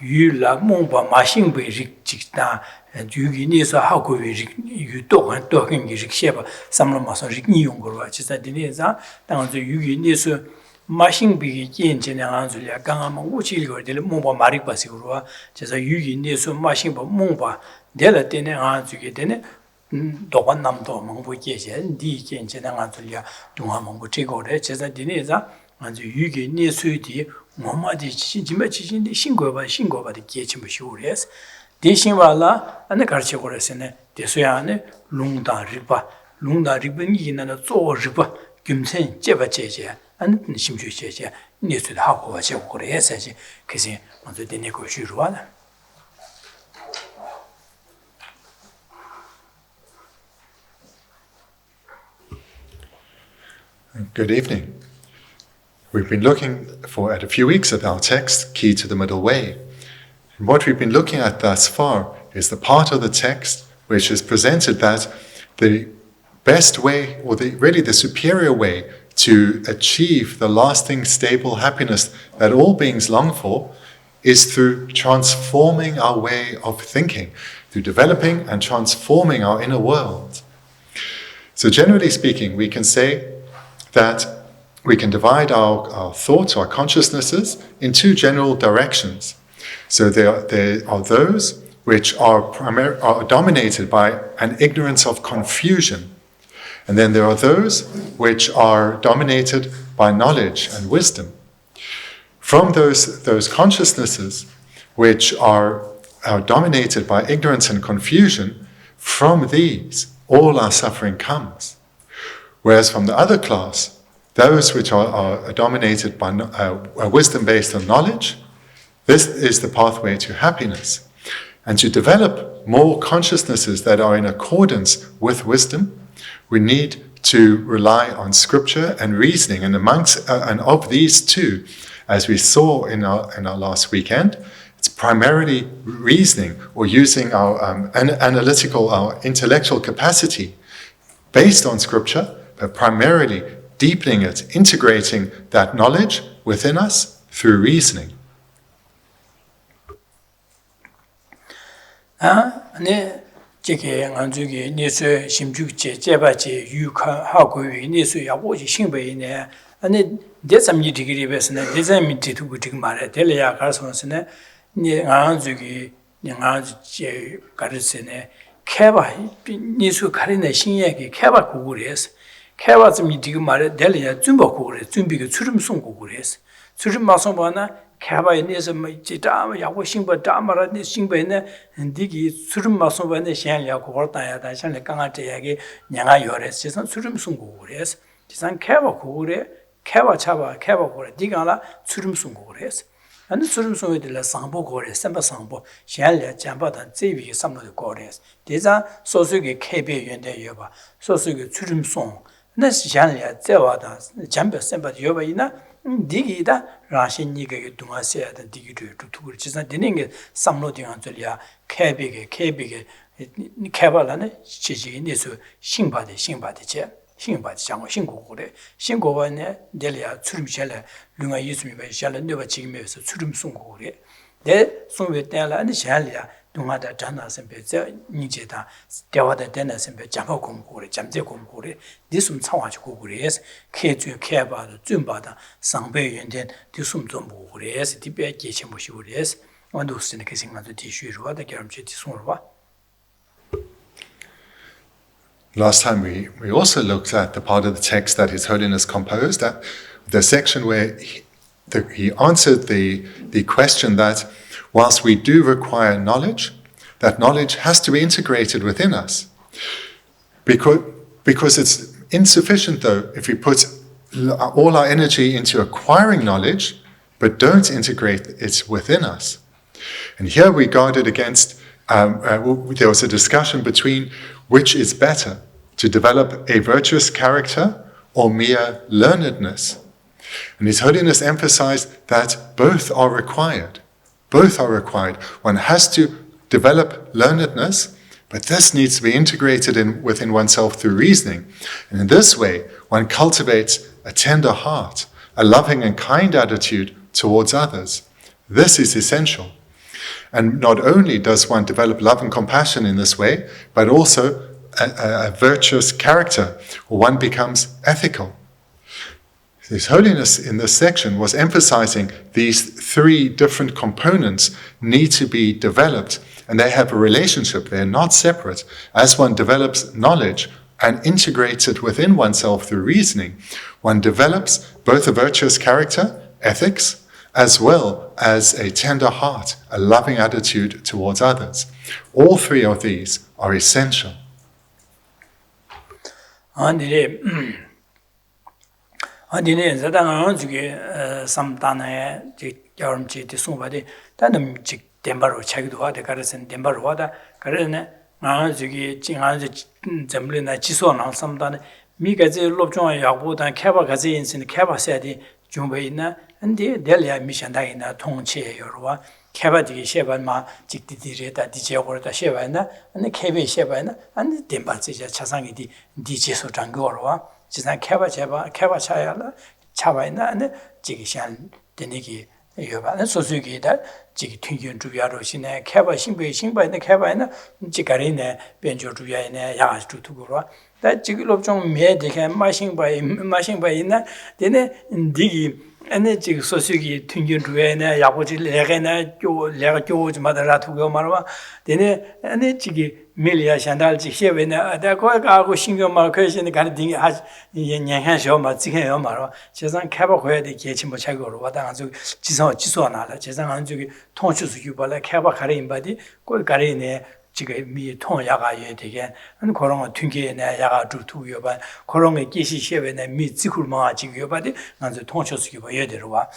yu la mongpa ma xingpe rik chikta yu gi niso haku yu tokan gi rik xeba samlo maso rik niyong korwa chisa dine za tangzo yu gi niso ma xingpe gi jen chene anzo liya ganga mongpo chili korwa dili mongpa ma rik basi korwa chisa yu gi niso ma xingpa mongpa dila dine anzo gi dine doka namdo mongpo jeche di jen chene anzo liya dunga mongpo chikore chisa dine za anzo yu gi niso di Muhammad jima chijin 신고바 de gechi shures de shinwala ane garche goresene de soyane lungda riba ni na zo riba gyumsen jeba jeje ane 심주 jeje 니스 하고 와서 그래야지 그래서 먼저 되는 거 주로하나 Good evening. We've been looking at a few weeks at our text, Key to the Middle Way. And what we've been looking at thus far is the part of the text which is presented that the best way, or really the superior way to achieve the lasting, stable happiness that all beings long for is through transforming our way of thinking, through developing and transforming our inner world. So generally speaking, we can say that we can divide our thoughts, our consciousnesses, in two general directions. So there are those which are dominated by an ignorance of confusion. And then there are those which are dominated by knowledge and wisdom. From those consciousnesses which are dominated by ignorance and confusion, from these all our suffering comes. Whereas from the other class, those which are dominated by wisdom based on knowledge, this is the pathway to happiness. And to develop more consciousnesses that are in accordance with wisdom, we need to rely on scripture and reasoning. And of these two, as we saw in our last weekend, it's primarily reasoning, or using our our intellectual capacity based on scripture, but primarily deepening it, integrating that knowledge within us through reasoning. Jeke nganzugi nisu shimjukje jebaje yuka hagoyi nisu yaboji shingbeine ane desamni digiri besne desamni ditugu digmare delya garsonsne ni nganzugi nganzuje garsene keba nisu karine 신예기 keba 구구레스 keba 좀 digmare delya zumba 구구레 zum비가 추름송 구구레스 추름 마송바나 kaba nisu jita yago shingba damara ni shingbeine digi 추름 마송바네 샹야 고르다야다 샹레 강아테야게 냥아 요레스 지선 추름송 구구레스 지선 keba 구구레 keba chaba keba 고레 디가라 추름송 구구레스 안 추름송에 들라 상보 고레 삼바 상보 샹레 잠바다 제비 삼로 고레스 대자 소수게 kebe 연대 여바 소수게 추름송 나 샹레 제와다 잠베 삼바 여바이나 디기다 라신니게 동아세야던 디기를 두고 지선 되는 게 삼로딩한 줄이야 kebege ke발라네 지지니서 신바데 장고 신고고래 신고반에 델이야 추름샬레 룽아 예수님의 샬레 네바 지금에서 추름 송고래 내 송외 때라는 샬이야 동아다 잔나선베자 니제다 대화다 되나선베 잠바 공고래 잠제 공고래 니숨 창화지고 그래서 케주 케바도 준바다 상배 연된 니숨 좀 보고 그래서 디베 계시 모시고 그래서 완도스네 그 생각도 디슈로다 결함체 디송으로와. Last time we also looked at the part of the text that His Holiness composed, that the section where he answered the question that whilst we do require knowledge, that knowledge has to be integrated within us. Because it's insufficient though if we put all our energy into acquiring knowledge, but don't integrate it within us. And here we guard it against there was a discussion between which is better, to develop a virtuous character or mere learnedness. And His Holiness emphasized that both are required. Both are required. One has to develop learnedness, but this needs to be integrated within oneself through reasoning. And in this way, one cultivates a tender heart, a loving and kind attitude towards others. This is essential. And not only does one develop love and compassion in this way, but also a virtuous character, or one becomes ethical. His Holiness in this section was emphasizing these three different components need to be developed, and they have a relationship. They're not separate. As one develops knowledge and integrates it within oneself through reasoning, one develops both a virtuous character, ethics, as well as a tender heart, a loving attitude towards others. All three of these are essential. Andine zadang juge samdana ji yarum ji de sumba de tanam ji dembaru chagido hade karasen dembaru hada karene nga juge jinga jamle na jiso na samdana mi gaje lobjong yabu dan khaba gaje insin khaba sadi jumbe ina ande delya mishanda ina tongche yorwa khaba dige sheban ma jikdidire da dije gorda shebana ane khebe shebana ane demba je chasangi di dije so jangorwa 지난 개바 차야라 차바이나 ane 지기 산 되니기 여바는 소수기다 지기 튕겨 주야로 신에 개바 신바이네 개바이나 지가리네 변조 주야이네 야주 두고로 다 지기 롭종 매되게 마신바이나 되네 디기 ane 지기 소수기 튕겨 주야이네 야고지 레게나 레가 조즈마다라 두고 말와 되네 ane 지기 밀리아 샨달지 셰베네 아다고가고 신경만 그러시는 가는 딩이 아 년한셔 맞지게요 말아 제상 캐바 거야데 계치 뭐 차고로 와다 아주 지소 나라 제상 안주기 통수수 유발에 캐바 가래 임바디 꼴 가래네 지금 미 통야가 예 되게 한 그런 거 튕게네 야가 두투요 봐 그런 게 계시 셰베네 미 지굴마 지고요 바디 아주 통수수 유바 예 되로와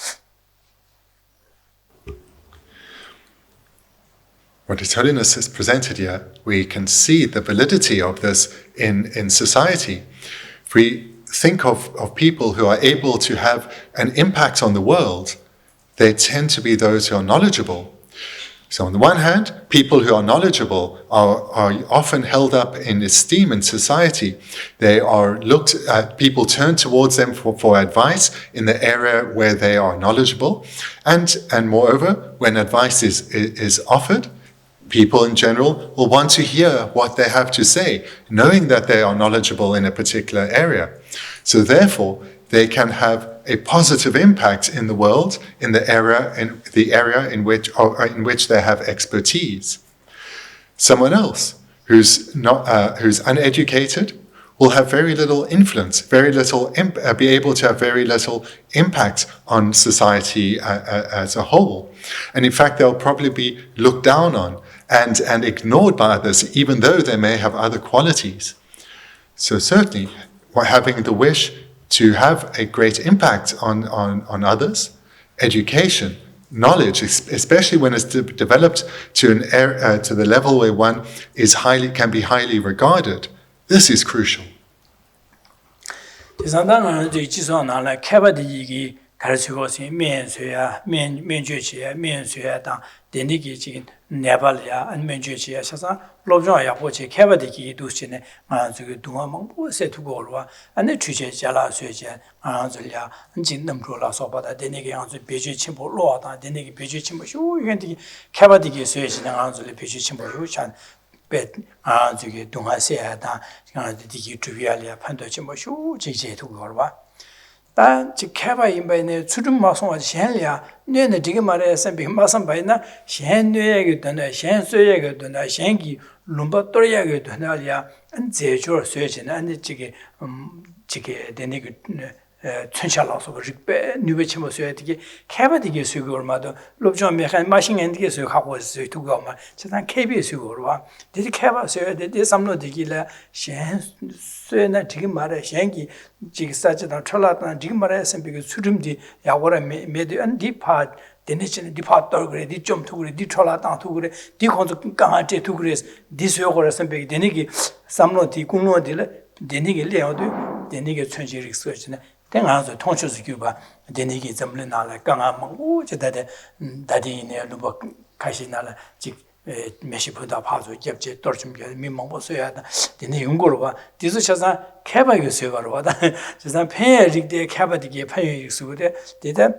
What His Holiness has presented here, we can see the validity of this in society. If we think of people who are able to have an impact on the world, they tend to be those who are knowledgeable. So on the one hand, people who are knowledgeable are often held up in esteem in society. They are looked at, people turn towards them for advice in the area where they are knowledgeable. And moreover, when advice is offered, people in general will want to hear what they have to say, knowing that they are knowledgeable in a particular area. So therefore, they can have a positive impact in the world, in the area in which they have expertise. Someone else who's uneducated will have very little influence, be able to have very little impact on society as a whole. And in fact, they'll probably be looked down on and ignored by others, even though they may have other qualities. So certainly, having the wish to have a great impact on others, education, knowledge, especially when it's developed to the level where one can be highly regarded, this is crucial. 가르치고서 면수야 면주지야 면수야다 데니기 지금 네발이야 안면주지야 사사 로정야 보지 개바디기 두시네 아주 동아망 보세 두고로와 안에 주제자라 수제 아줄야 진능로라서 받아 데니기 아주 배주 침보 로다 데니기 배주 침보 쇼 이게 개바디기 수제는 아줄 배주 침보 요찬 배 아주게 동아세야다 아주 디기 주비알이야 판도 침보 쇼 지제 두고로와 다 지켜봐 임바네 주름 마송아 셴리아 뇌네 되게 말해서 비 마선 바이나 셴뇌게 되나 셴쇠게 되나 셴기 룸바 또야게 되나야 안 제조 쇠지나 안 지게 지게 되네 그 천샬라서 그렇게 뉴베치모 쇠되게 캐바디게 수고 얼마도 롭좀 메칸 마싱엔디게 수고 하고 있어요 두고 막 제가 KB 수고로와 되게 캐바 쇠야 되게 삼로 되기라 셴 쇠나 지금 말해 셴기 지금 사지다 철라다 지금 말해 샘비게 수름디 야고라 메디 안디파 데네치는 디파터 그래 디좀 투 그래 디철라 땅 투 그래 디콘도 강아지 투 그래 디스요거를 선배기 데네기 삼로디 공로디를 데네기 레어도 데네기 천지릭 소치네 땡아서 통초스 규바 데네기 점을 나라 강아 먹고 저다데 다디네 루버 가시나라 직 메시보다 봐서 겹제 떨쯤게 민망보서야 되네 연구로 봐 디스셔서 개발이 세가로 와다 저선 폐릭대 개발되게 파이익 수고데 데다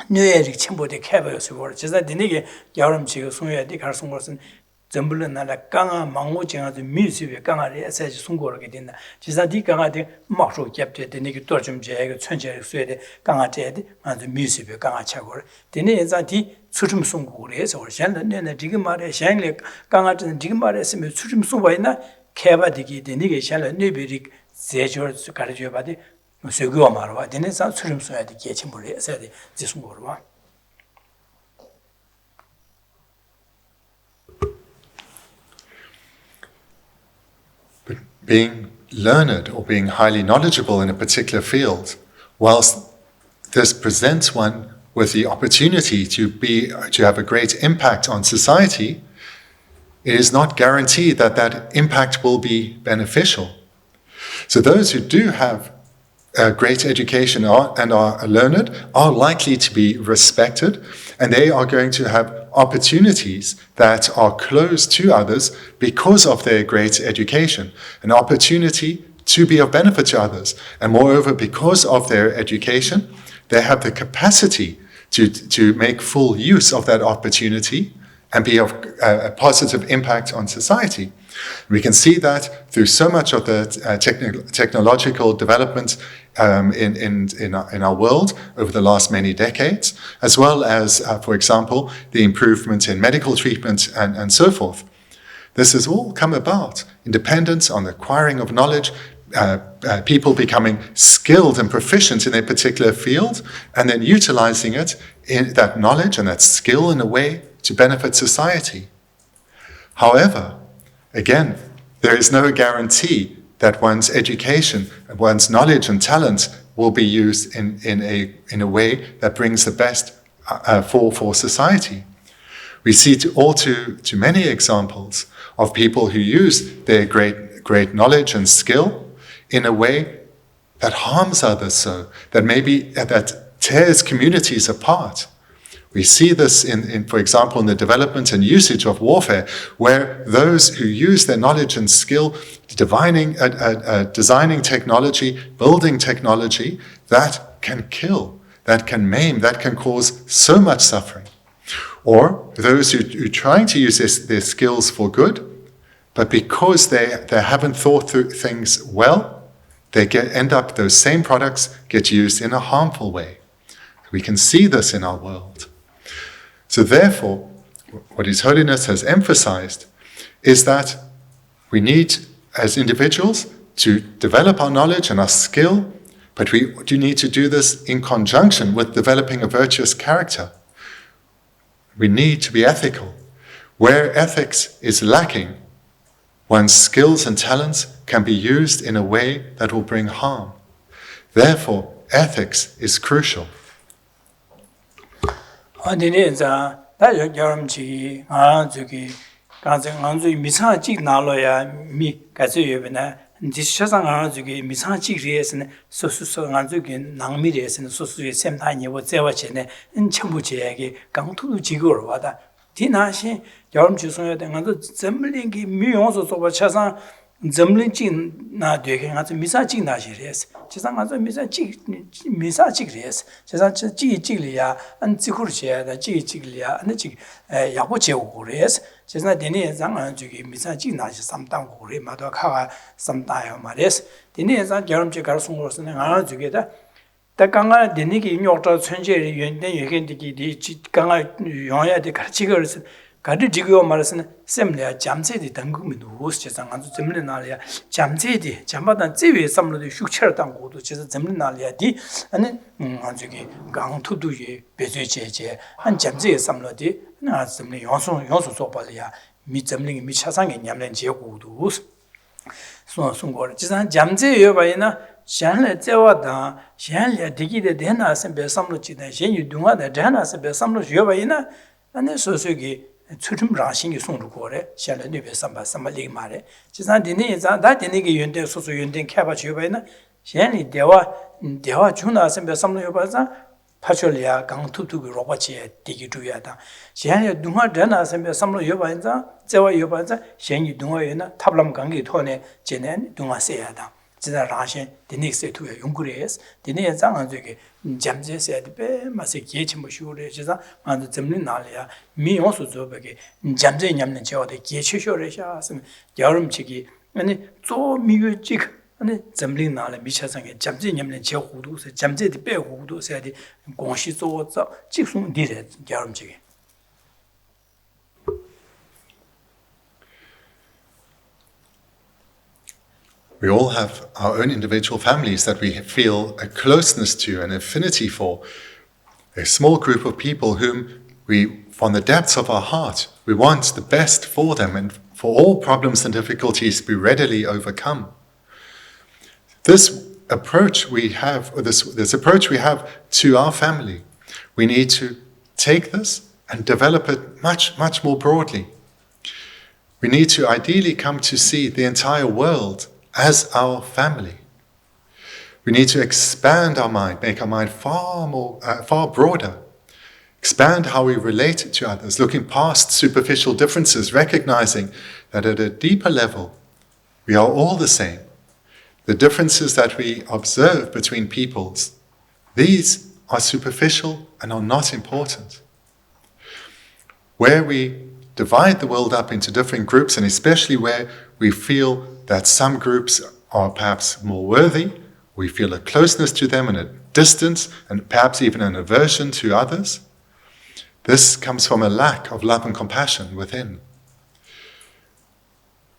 뇌릭 첨보대 개발이 세고 저선 되네게 여름 지금 송해야 돼 가서 것은 전부는 나라 강아 망고쟁아도 미수에 강아리 에서지 송고르게 된다 지사디 강아데 막소 겹제 되네게 떨쯤제 천재 수에데 강아제데 아주 미수에 강아차고 되네 예자디 수림 송고를 해서 얼션은 지금 말에 샹레 강아지는 지금 말했으면 수림 송바이나 개바디기 되니게 샹레 뇌비릭 제저 가르쳐 봐디 수고 말와 되는 사 수림 송야디 개침을 해서 돼 지송고르와 Being learned or being highly knowledgeable in a particular field, whilst this presents one with the opportunity to have a great impact on society, it is not guaranteed that that impact will be beneficial. So those who do have a great education and are learned are likely to be respected, and they are going to have opportunities that are closed to others because of their great education, an opportunity to be of benefit to others. And moreover, because of their education, they have the capacity to make full use of that opportunity and be of a positive impact on society. We can see that through so much of the technological development in our world over the last many decades, as well as, for example, the improvement in medical treatment and so forth. This has all come about in dependence on the acquiring of knowledge, people becoming skilled and proficient in a particular field, and then utilizing it in that knowledge and that skill in a way to benefit society. However, again, there is no guarantee that one's education, one's knowledge and talent will be used in a way that brings the best for society. We see too many examples of people who use their great knowledge and skill in a way that harms others, so that tears communities apart. We see this in, for example, in the development and usage of warfare, where those who use their knowledge and skill, designing technology, building technology, that can kill, that can maim, that can cause so much suffering. Or those who are trying to use their skills for good, but because they haven't thought through things well, those same products get used in a harmful way. We can see this in our world. So therefore, what His Holiness has emphasized is that we need, as individuals, to develop our knowledge and our skill, but we do need to do this in conjunction with developing a virtuous character. We need to be ethical. Where ethics is lacking, one's skills and talents can be used in a way that will bring harm. Therefore, ethics is crucial. 점링진 나 되게 가서 미사직 나시레스 지상 가서 미사직 레스 지상 지리야 안 지구르지야다 지리야 안 지 야고 제고레스 지상 되네 장안 저기 미사직 나시 삼당 고레 마도 카가 삼다요 말레스 되네 장 여름제 가서 송고스는 아 저게다 다 강가 되니게 인욕도 천재의 연대 얘기인데 강가 용야데 같이 그래서 가르 지고 말은 셈내야 잠세디 당국이 누구스 세상 아주 점는 날이야 잠세디 잠바단 제외 삼로도 흉처를 당고도 제가 점는 날이야디 아니 저기 강투두에 배제제제 한 잠세에 삼로디 나 점는 용수 소발이야 미 점능이 미 차상에 냠는 제고도 송거 지상 잠세에 봐이나 Shanle Tewada, Shanlia Digida Denas and Besamluchina, Shen Dunga, the Danas and Besamluch Yovaina, and then Sosugi, Tutum Rashing Sunducore, Shanle Nubesamba, Samali Mare. She's not the needs that the nigga Yunde Sosu Yundin Cabach Yovaina, Shanli Dewa Junas and Besamlu Yobaza, Pacholia, Gang Tutu Robachi, Digituyada. Shanlia Dunga Danas and Besamlu Yobaza, Zewa Yobaza, Shen Dunga, Tablam Gangi Tone, Jenen, Dunga Seada. 지나 라신 디닉스 투에 용구레스 디네 장한 저게 잠제세 데 마세 게치 뭐 쇼레 지자 만도 점린 날이야 미용수 저게 잠제 냠는 저데 게치 쇼레샤 여름치기 아니 조 미유직 아니 점린 날에 미차상에 잠제 냠는 저 후도서 잠제데 빼 후도서 돼 공시 조자 직송 디레 여름치기 We all have our own individual families that we feel a closeness to, an affinity for. A small group of people whom we, from the depths of our heart, we want the best for them and for all problems and difficulties to be readily overcome. This approach we have, or this approach we have to our family, we need to take this and develop it much, much more broadly. We need to ideally come to see the entire world as our family. We need to expand our mind, make our mind far broader. Expand how we relate to others, looking past superficial differences, recognizing that at a deeper level, we are all the same. The differences that we observe between peoples, these are superficial and are not important. Where we divide the world up into different groups, and especially where we feel that some groups are perhaps more worthy, we feel a closeness to them and a distance, and perhaps even an aversion to others. This comes from a lack of love and compassion within.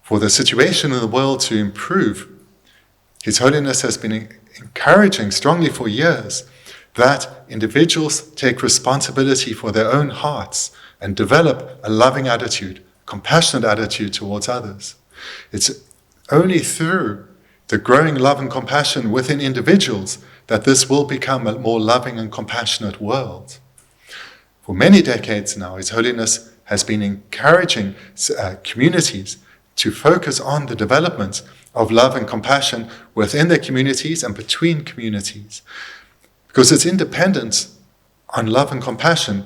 For the situation in the world to improve, His Holiness has been encouraging strongly for years that individuals take responsibility for their own hearts and develop a loving attitude, compassionate attitude towards others. It's only through the growing love and compassion within individuals that this will become a more loving and compassionate world. For many decades now, His Holiness has been encouraging communities to focus on the development of love and compassion within their communities and between communities. Because it's independent on love and compassion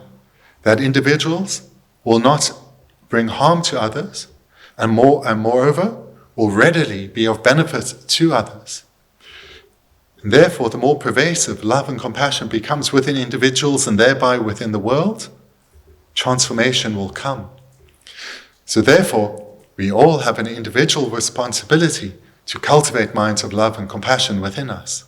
that individuals will not bring harm to others, and moreover, will readily be of benefit to others. And therefore, the more pervasive love and compassion becomes within individuals and thereby within the world, transformation will come. So therefore, we all have an individual responsibility to cultivate minds of love and compassion within us.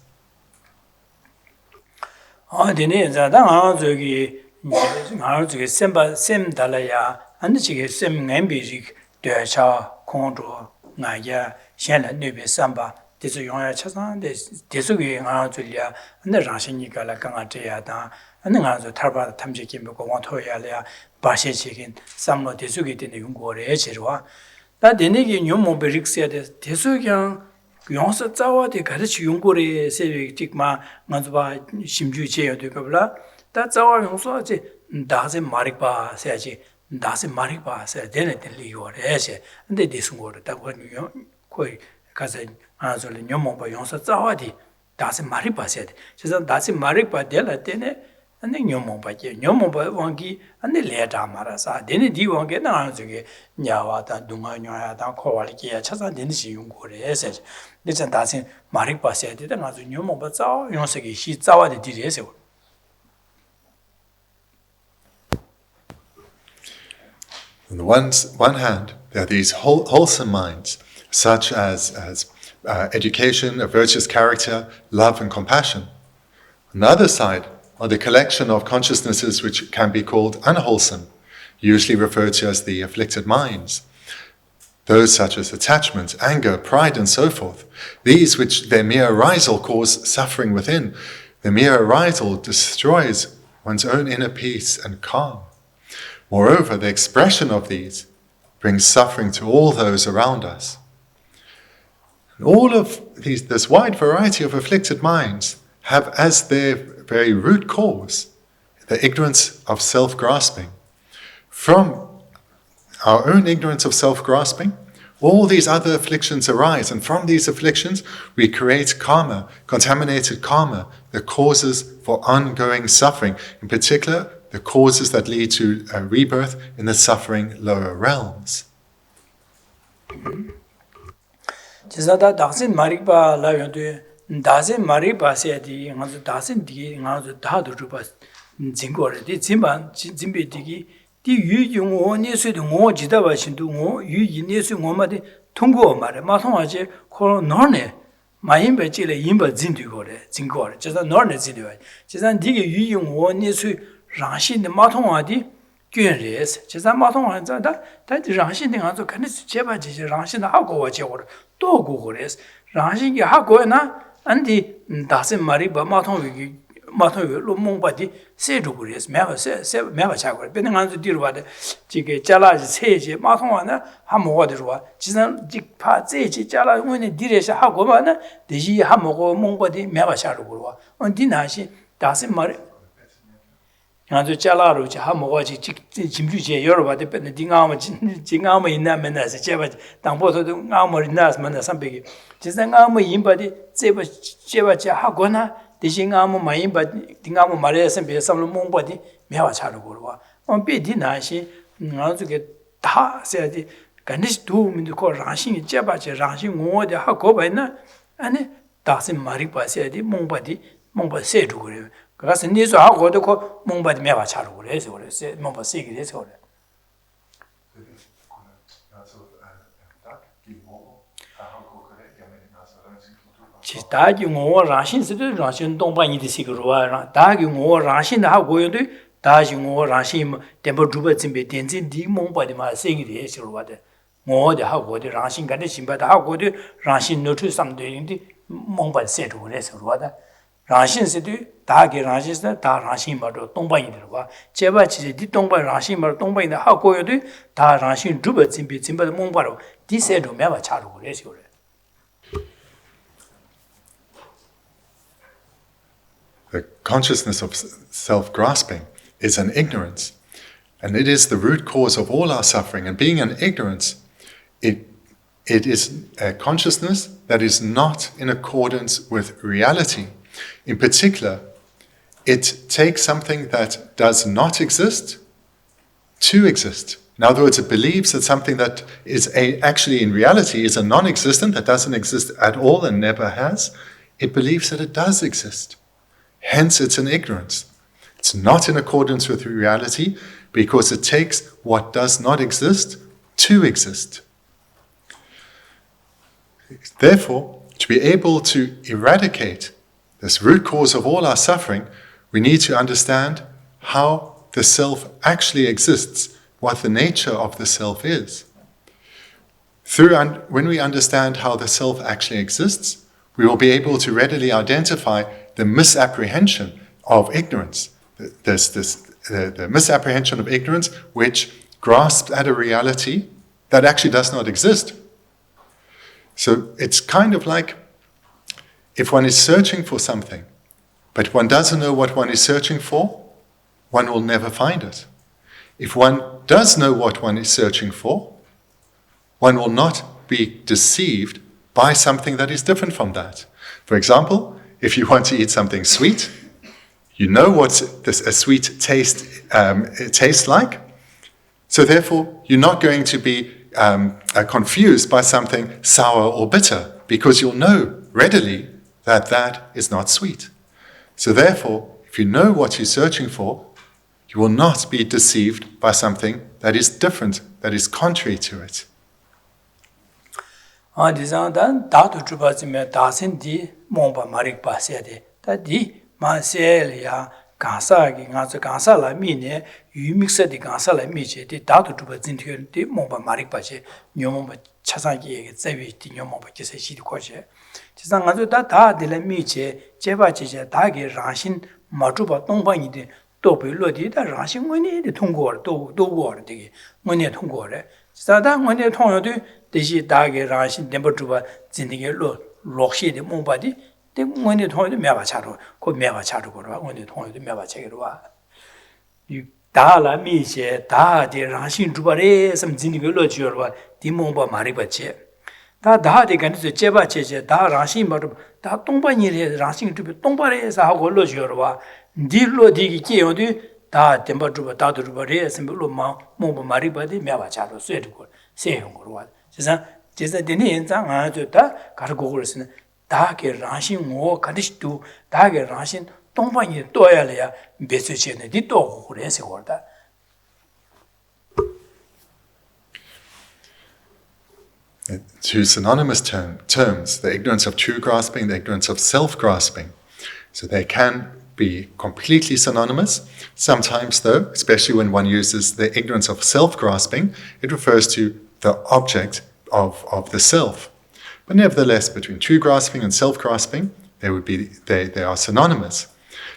나야 셴라 네베 삼바 데서 용야 차산데 데서게 nga 줄이야 근데 라신이가 라강아테야다 근데 nga 타바 탐지기 먹고 원토야려 바셰치긴 삼로 데서게 되는 용고래 제로와 다 되네게 뇽모 베릭스야데 데서경 용서 자와데 가르치 용고래 세빅틱마 맞바 심주제여 되거라 다 자와 용서지 다세 마릭바 세야지 다시 말이 봐서 되는데 리요래세 근데 디스고를 딱 거든요 거의 가서 아저리 녀모바 용서 자와디 다시 말이 봐서 돼 그래서 다시 말이 봐될 때네 근데 녀모바게 녀모바 왕기 근데 레다 말아서 되네 디 왕게 나 저기 냐와다 동아녀야다 코발기야 찾아 되는 시 용고래세 근데 다시 말이 봐서 돼 가서 녀모바 자 용서기 시 자와디 디레세 On the one hand, there are these wholesome minds, such as education, a virtuous character, love and compassion. On the other side are the collection of consciousnesses which can be called unwholesome, usually referred to as the afflicted minds. Those such as attachment, anger, pride and so forth. These which their mere arisal cause suffering within. Their mere arisal destroys one's own inner peace and calm. Moreover, the expression of these brings suffering to all those around us. All of this wide variety of afflicted minds have as their very root cause the ignorance of self-grasping. From our own ignorance of self-grasping, all these other afflictions arise, and from these afflictions we create karma, contaminated karma, the causes for ongoing suffering, in particular the causes that lead to a rebirth in the suffering lower realms. Jizada dasin marikba la yonde dasin marikba se di ngazu dasin di ngazu da du ruba jingore di jimban jimbe digi di yu yung o ne su de ngo jida ba shin du ngo yu yin ne su ngo ma de 통고 말에 마통하지 코 너네 마임베 찔레 임바 진뒤고래 진고래 저자 너네 진뒤 저자 디게 유용 원니수 랑신의 마통하디 괜레스 저자 마통하자다 다지 랑신의 가서 간스 제바지 랑신의 하고 와지고래 또 고고래스 랑신이 하고나 안디 다신 말이 바 마통이 로몽바디 세르고레스 매바 차고 베는 간도 뒤로와데 지게 잘라지 세지 마통하나 하모가들와 지난 직파 제지 잘라 원에 디레서 하고만은 대시 하모고 몽바디 매바 차르고와 언디나시 다신 말 간도 잘라로 지 하모가지 짐주제 여러바데 베는 딩아마 진아마 있나면서 제바 당보도도 아머리나스 만나 삼백이 지난 아무 임바디 제바지 하고나 대신 아무 많이 봐 딩아무 말해서 배삼로 몽바디 매와 차르고와 비디 나시 나중에 다 세야지 간지 두민도 거 라신이 제바지 라신 오데 하고 봐나 아니 다시 말이 봐야지 몽바디 세도 그래 그래서 니서 하고도 거 몽바디 매와 차르고 그래서 그래 몽바 세게 돼서 그래 다기 뭐 라신스도 라신 동반이디 시그로와 다기 뭐 라신 하고요도 다시 뭐 라신 템버 주버 짐베 된진 디몽바디 마 세기리 시로와데 뭐데 하고데 라신 간데 심바다 하고데 라신 노트 삼데인디 몽바 세도 그래서로와다 라신스도 다기 라신스 다 라신 마도 동반이들과 제바치 디 동반 라신 마도 동반이다 하고요도 다 라신 주버 짐베 몽바로 디세도 매바 차로 그래서 The consciousness of self-grasping is an ignorance, and it is the root cause of all our suffering. And being an ignorance, it is a consciousness that is not in accordance with reality. In particular, it takes something that does not exist to exist. In other words, it believes that something that is actually in reality is a non-existent, that doesn't exist at all and never has. It believes that it does exist. Hence, it's an ignorance. It's not in accordance with reality because it takes what does not exist to exist. Therefore, to be able to eradicate this root cause of all our suffering, we need to understand how the self actually exists, what the nature of the self is. When we understand how the self actually exists, we will be able to readily identify the misapprehension of ignorance. The misapprehension of ignorance which grasps at a reality that actually does not exist. So it's kind of like if one is searching for something, but one doesn't know what one is searching for, one will never find it. If one does know what one is searching for, one will not be deceived by something that is different from that. For example, if you want to eat something sweet, you know what a sweet taste tastes like. So therefore, you're not going to be confused by something sour or bitter, because you'll know readily that that is not sweet. So therefore, if you know what you're searching for, you will not be deceived by something that is different, that is contrary to it. 몽바 마릭 바세데 다디 마셀이야 가사기 가서 가사라 미네 유믹서디 가사라 미제디 다도 두바 진티디 몽바 마릭 바세 뇨몽바 차사기에 제비디 뇨몽바 제세 시디 코제 지상 가서 다딜레 미제 제바지제 다게 라신 마주바 동방이데 또벨로디다 라신 원이데 통고를 또 되게 원이 통고래 사다 원이 통요도 대시 다게 라신 덴버투바 진디게 로시데 몽바디 데 원이 통해도 매바 차로 그 매바 차로 거라 원이 통해도 매바 체계로 와 다라 미셰 다데 라신 주바레 섬 진디게 로지어와 디몽바 마리바체 다데 간데 제바체제 다 라신 마르 다 똥바니레 라신 주베 똥바레에서 하고 로지어와 딜로 디기 끼어디 다 덴버투바 다두르바레 섬로 몽바 마리바디 매바 차로 쇠르고 세용으로 와 제사 되는 인상 아주다 가르고를 쓰는 다게 라신 뭐 가르치도 다게 라신 똥방이 떠야래야 메시지는 뒤또 그래서 거다. Two synonymous terms, the ignorance of true grasping, the ignorance of self-grasping. So they can be completely synonymous. Sometimes though, especially when one uses the ignorance of self-grasping, it refers to the object of the self. But nevertheless, between true grasping and self-grasping, they are synonymous.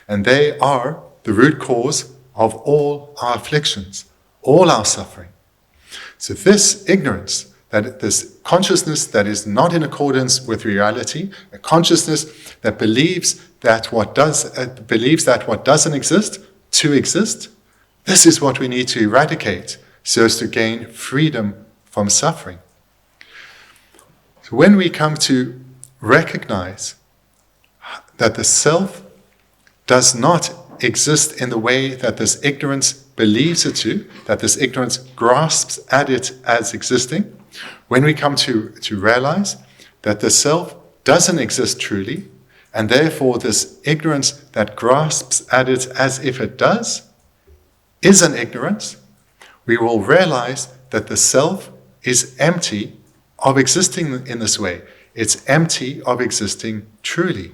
And they are the root cause of all our afflictions, all our suffering. So this ignorance, this consciousness that is not in accordance with reality, a consciousness that believes that what doesn't exist to exist, this is what we need to eradicate so as to gain freedom from suffering. So when we come to recognize that the self does not exist in the way that this ignorance believes it to, that this ignorance grasps at it as existing, when we come to realize that the self doesn't exist truly, and therefore this ignorance that grasps at it as if it does is an ignorance, we will realize that the self is empty of existing in this way. It's empty of existing truly.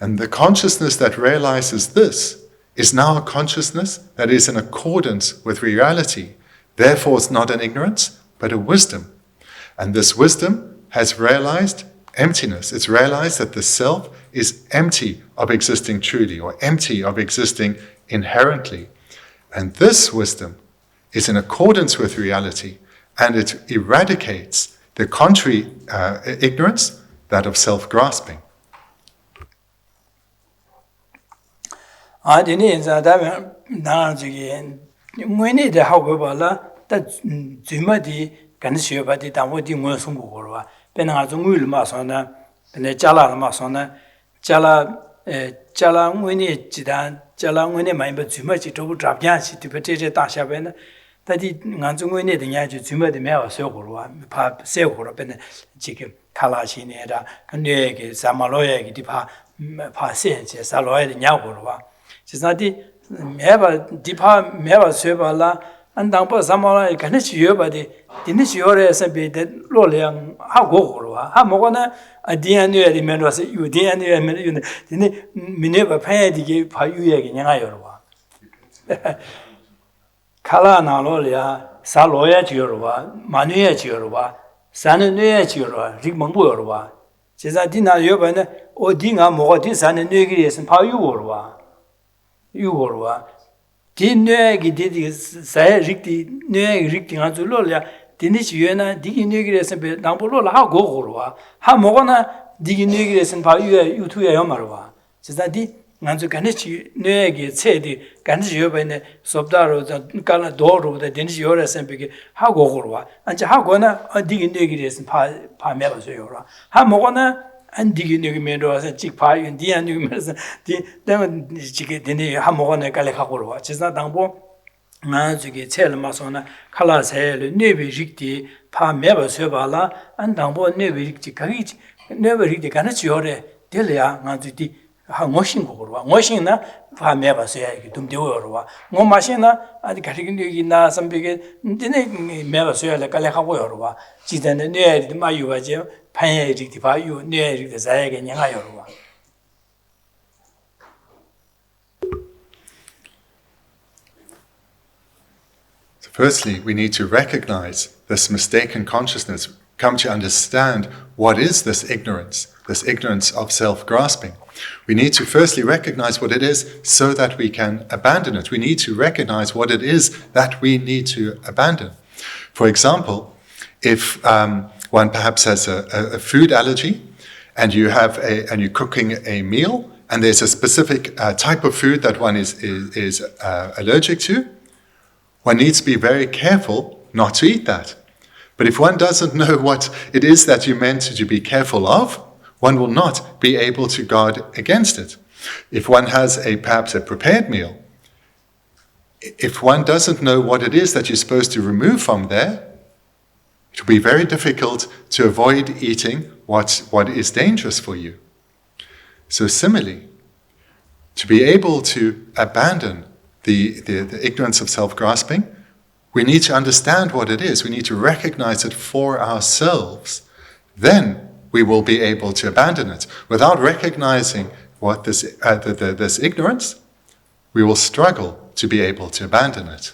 And the consciousness that realizes this is now a consciousness that is in accordance with reality. Therefore, it's not an ignorance, but a wisdom. And this wisdom has realized emptiness. It's realized that the self is empty of existing truly, or empty of existing inherently. And this wisdom is in accordance with reality, and it eradicates the contrary ignorance, that of self-grasping. 아디니 자다면 나중에 뭐니데 하고 봐라 다 주마디 간시여바디 담고디 뭐 송고고라 배나 중을 마서나 내 잘라 마서나 잘라 뭐니 지단 잘라 뭐니 많이 봐 주마지 또 잡냐시 디베제 다샤베나 다디 간중뭐니 되냐 주마디 매와 세고로와 파 세고로 배나 지금 칼라시네라 근데게 사말로에게 디파 파세제 살로에 냐고로와 지사디 매바 디파 매바 쇠발라 안당버 사마라 간치 여바디 디니시 요레서 베데 로량 하고고로와 하모거나 아디안유에 메로서 유디안유에 메로 디니 미네바 파야디게 파유에게 냥아요로와 칼라나로랴 살로야 지요로와 마누야 지요로와 산느야 지요로와 릭멍보요로와 지사디나 여바네 어디가 뭐가 산느 뇌기에서 파유고로와 유고로와 디뇌기 디디 사야 릭디 뇌기 릭디 가줄로랴 디니시 유에나 디기 뇌기에서 베 남볼로라 하고고로와 하 뭐거나 디기 뇌기에서 파유에 유투에 요마로와 지사디 간주 간치 뇌기 체디 간치 요베네 섭다로 깔나 도로데 디니시 요레서 베게 하고고로와 안자 하고나 디기 뇌기에서 파메바서요라 하 뭐거나 안디기 뇌기 메로서 직파유 디안 뇌기 메로서 디 때문 지게 되네 하모거네 갈래하고로와 지사 당보 나주게 첼마소나 칼라셀 뇌비 직디 파메바서발라 안 당보 뇌비 직디 가기 뇌비 직디 가나치 요래 될야 나주디 하모신 거로와 모신나 파메바서야 이게 dum되어로와 뭐 마시나 아디 가리긴 뇌기나 선비게 디네 메바서야 갈래하고요로와 지단의 뇌리 마유바지 So firstly, we need to recognize this mistaken consciousness, come to understand what is this ignorance of self-grasping. We need to firstly recognize what it is so that we can abandon it. We need to recognize what it is that we need to abandon. For example, if one perhaps has a food allergy, and you're cooking a meal, and there's a specific type of food that one is allergic to, one needs to be very careful not to eat that. But if one doesn't know what it is that you're meant to be careful of, one will not be able to guard against it. If one has perhaps a prepared meal, if one doesn't know what it is that you're supposed to remove from there, it will be very difficult to avoid eating what is dangerous for you. So similarly, to be able to abandon the ignorance of self-grasping, we need to understand what it is. We need to recognize it for ourselves. Then we will be able to abandon it. Without recognizing what this ignorance, we will struggle to be able to abandon it.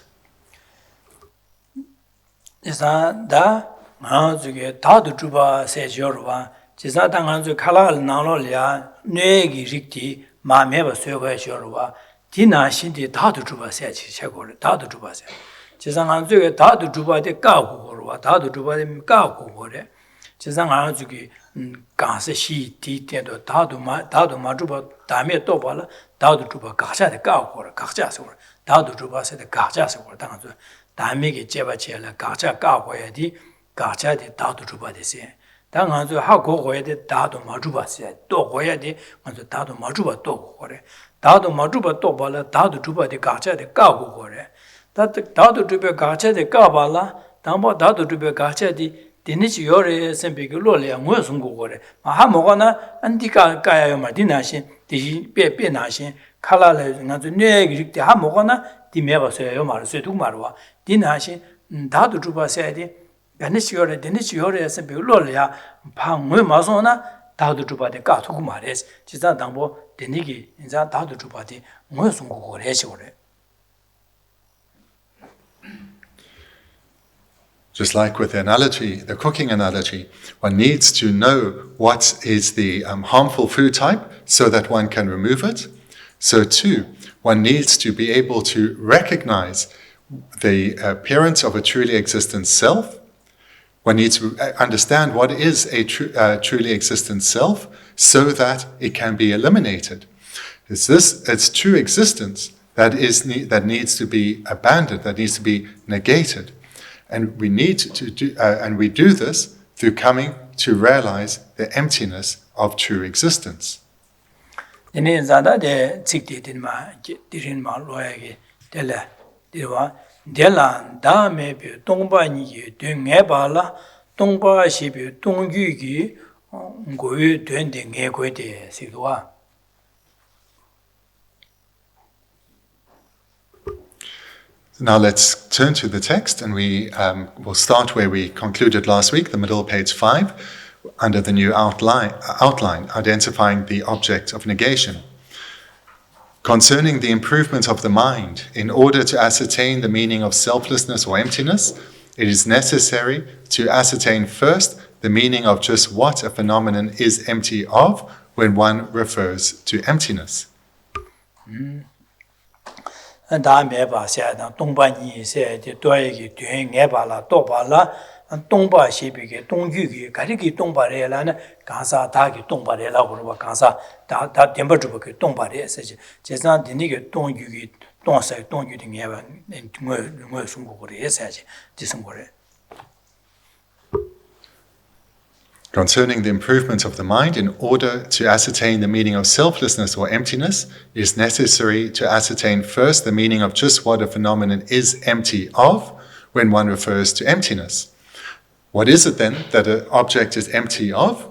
Dinichi yore sempe lo le ngwe sungu gore ma ha mo na antika kaya yo ma dinashin di pe nashin kala le ngazu ne gi ha mo na di me ba so yo ma so tu ma ro dinashin da du ju ba se di dinichi yore sempe lo le ya pa ngwe ma so na da du ju ba de ka tu ma re ji za dang bo dinigi za da du ju ba de ngwe sungu gore shi gore. Just like with the analogy, the cooking analogy, one needs to know what is the harmful food type so that one can remove it. So too, one needs to be able to recognize the appearance of a truly existent self. One needs to understand what is a truly existent self so that it can be eliminated. It's true existence that needs to be abandoned, that needs to be negated. And we need to do, and we do this through coming to realize the emptiness of true existence. Now let's turn to the text, and we will start where we concluded last week, the middle page 5, under the new outline, identifying the object of negation. Concerning the improvement of the mind, in order to ascertain the meaning of selflessness or emptiness, it is necessary to ascertain first the meaning of just what a phenomenon is empty of when one refers to emptiness. Da me ba sia da dong ba ni se de doi gi duen nge ba la do ba la dong ba xi bi ge dong yu gi ga ri gi dong ba re la na ga sa da gi dong ba re la go ba ga sa da den ba zhu ba ge dong ba re se ji je san de ni ge dong yu gi dong sai dong yu de nge ba ngwe sung go re se ji ji sung go re. Concerning the improvement of the mind, in order to ascertain the meaning of selflessness or emptiness, it is necessary to ascertain first the meaning of just what a phenomenon is empty of when one refers to emptiness. What is it then that an object is empty of?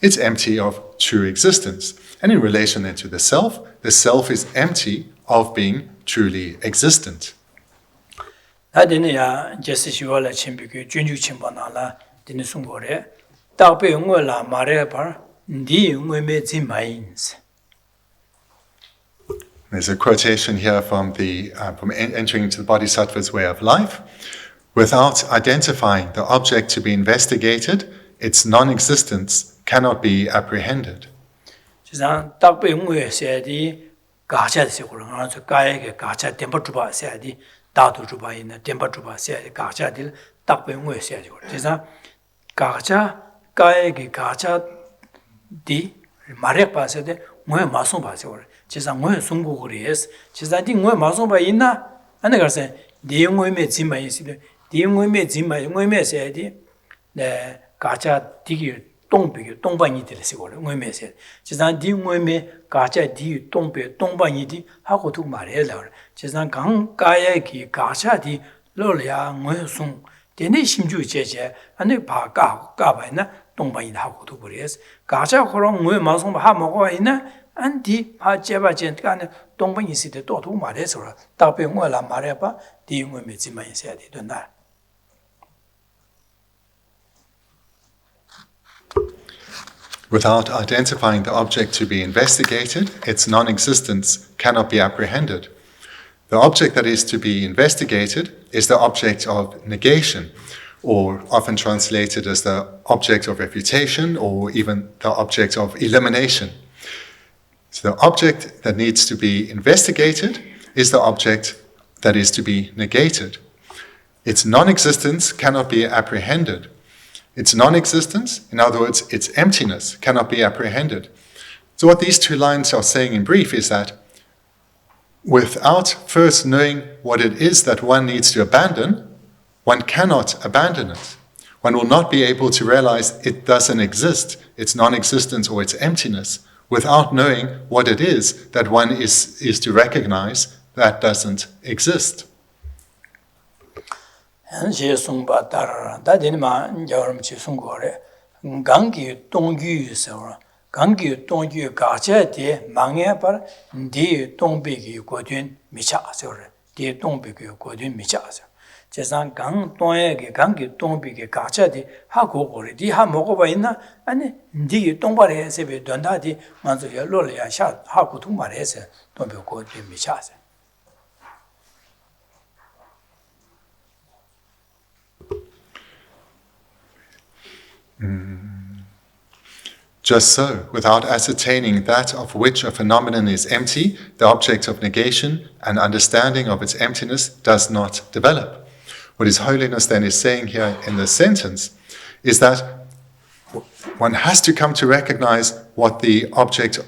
It's empty of true existence. And in relation then to the self is empty of being truly existent. There's a quotation here from entering into the Bodhisattva's way of life. Without identifying the object to be investigated, its non-existence cannot be apprehended. 다도 주바이나 템바 주바 세 가자들 딱배 ngwe 세 줘. 그래서 가자 가에게 가자 디 마렉 바세데 ngwe 마송 바세 올. 그래서 ngwe 송고거리에서 그래서 디 ngwe 마송 바 있나? 안에 가서 디 ngwe 지마 있으데 디 ngwe 지마 ngwe 세디 네 가자 디기 동백이 동반이들 세고를 ngwe 그래서 디 ngwe 가자 디 동백 동반이디 하고 두 말해라. 그래서 강가에게 가자디 러야 ngwe 송 데네 심주 제제 안에 바가 까바이나 동반이 하고도 그래서 가자 그런 ngwe 마송 하 먹어 있나? 안디 파제바젠 간에 동반이 있을 때 또도 말해서 답에 ngwe라 말해 봐. 디 ngwe 지마 있어야 된다. Without identifying the object to be investigated, its non-existence cannot be apprehended. The object that is to be investigated is the object of negation, or often translated as the object of refutation, or even the object of elimination. So the object that needs to be investigated is the object that is to be negated. Its non-existence cannot be apprehended. Its non-existence, in other words, its emptiness, cannot be apprehended. So what these two lines are saying in brief is that without first knowing what it is that one needs to abandon, one cannot abandon it. One will not be able to realize it doesn't exist, its non-existence or its emptiness, without knowing what it is that one is to recognize that doesn't exist. 현재 송바 따라라 다디마 여름치 송고래 강기 동규에서 강기 동규 가자데 망해버 디 동백이 고든 미차서 디 동백이 고든 미차서 제상 강 동에게 강기 동백이 가자데 하고 거래 디하 먹어 봐 있나 아니 디 동발에서 배 된다디 먼저 열로야 샤 하고 동발에서 동백 고든 미차서 Just so, without ascertaining that of which a phenomenon is empty, the object of negation and understanding of its emptiness does not develop. What His Holiness then is saying here in this sentence is that one has to come to recognize what the object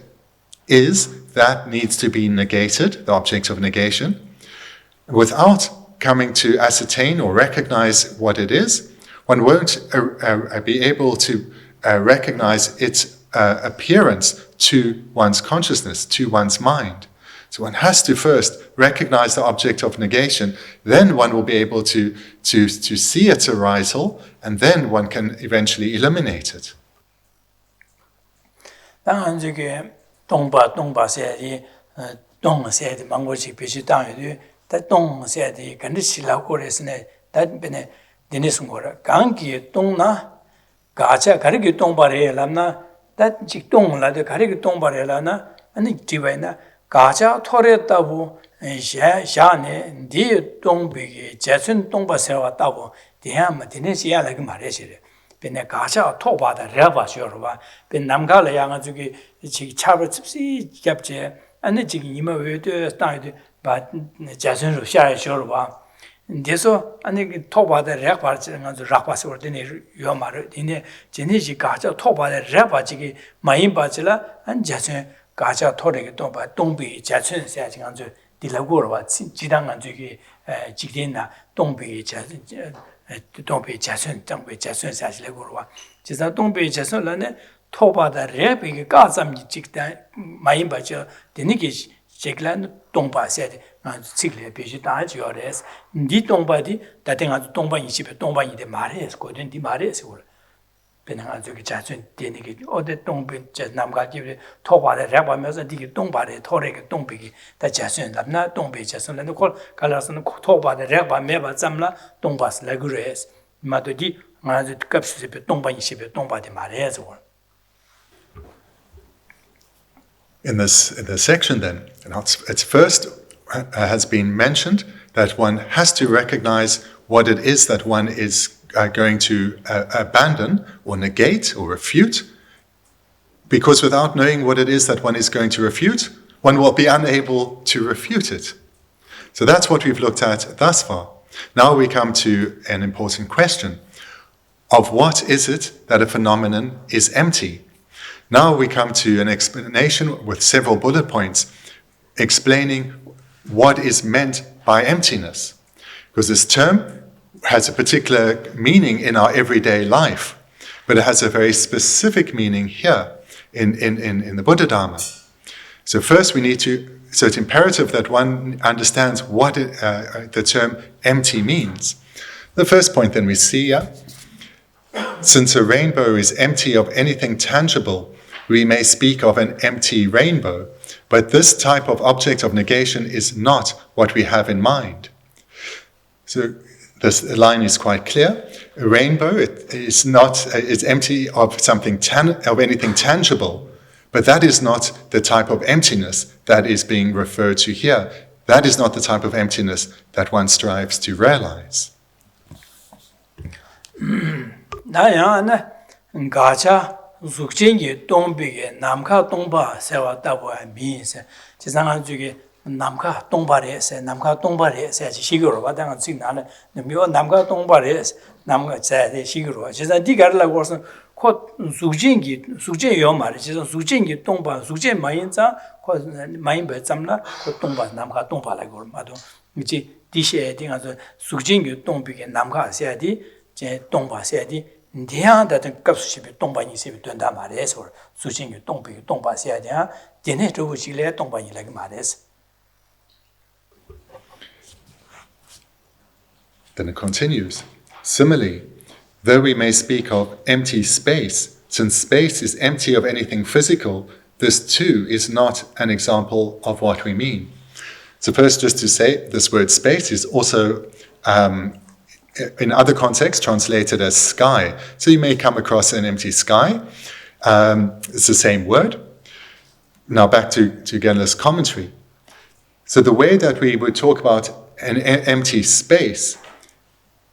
is that needs to be negated, the object of negation. Without coming to ascertain or recognize what it is, one won't be able to recognize its appearance to one's consciousness, to one's mind. So one has to first recognize the object of negation, then one will be able to see its arisal, and then one can eventually eliminate it. 데니스고라 강기 동나 가자 가르기 동바래 람나 다직 동라데 가르기 동바래 라나 아니 디바이나 가자 토레다부 샤네 디 동비기 제순 동바세와 따부 디하마 디네시야 라기 말해시래 베네 가자 토바다 레바쇼르바 벤 남가라 양아 저기 지 차버 습시 잡제 아니 지기 이마 외도 따이데 바 제순로 샤쇼르바 데서 아니 토바데 렉바르지는 아주 락바스 올때네 요마르 디네 제네지 가자 토바데 렉바지기 마인 바지라 안 자체 가자 토레게 또바 동비 자춘 세지 아주 딜라고르바 지당 안주기 직된나 동비 자춘 동비 자춘 동비 자춘 세지라고르바 지자 동비 자춘라네 토바데 렉비기 가자미 직단 마인 바지 디니기 제글란 동바세데 지글에 비지 다지어레스 니 동바디 다땡아 동바 20에 동바 2대 말해서 거든 디 말해서 그래 배나가 저기 자춘 되니게 어디 동비 저 남가지에 토바를 해보면서 디 동바에 토레게 동비기 다 자춘 남나 동비 자춘은 콜 갈라서는 토바를 해봐 매봐 잠라 동바스 레그레스 마도디 아주 값이 동바 20에 동바디 말해서 그래 In this section, then, it's first has been mentioned that one has to recognize what it is that one is going to abandon or negate or refute, because without knowing what it is that one is going to refute, one will be unable to refute it. So that's what we've looked at thus far. Now we come to an important question of what is it that a phenomenon is empty. Now we come to an explanation with several bullet points explaining what is meant by emptiness. Because this term has a particular meaning in our everyday life, but it has a very specific meaning here in the Buddha Dharma. So first so it's imperative that one understands what the term empty means. The first point then we see, since a rainbow is empty of anything tangible, we may speak of an empty rainbow, but this type of object of negation is not what we have in mind. So this line is quite clear. A rainbow is empty of of anything tangible, but that is not the type of emptiness that is being referred to here. That is not the type of emptiness that one strives to realize. Zukchengi Dongbige, Namka Dongba, Sewa Dabo, and Beans, Chizanganjugi, Namka Dongbares, Namka Dongbares, Shiguro, Wadang Signal, the Mio Namka Dongbares, Namka said Shiguro. Chizan Digarla was called Zukchengi, Zukchen Yomar, Chizan Zukchengi Dongba, Zukchen Mayinza, called Mayimba Zamla, Dongba, Namka Dongba Lagor, Mado, which Dishe, Zukchengi Dongbige, Namka Sadi, Dongba Sadi. Dian that Gapshibi Dongbani Sibi Dunda Mares or Suching Dongbi Dongba Sia, Dineto Chile Dongbani like Mares. Then it continues. Similarly, though we may speak of empty space, since space is empty of anything physical, this too is not an example of what we mean. So first, just to say, this word space is also in other contexts translated as sky. So you may come across an empty sky. It's the same word. Now back to Genla's commentary. So the way that we would talk about an empty space,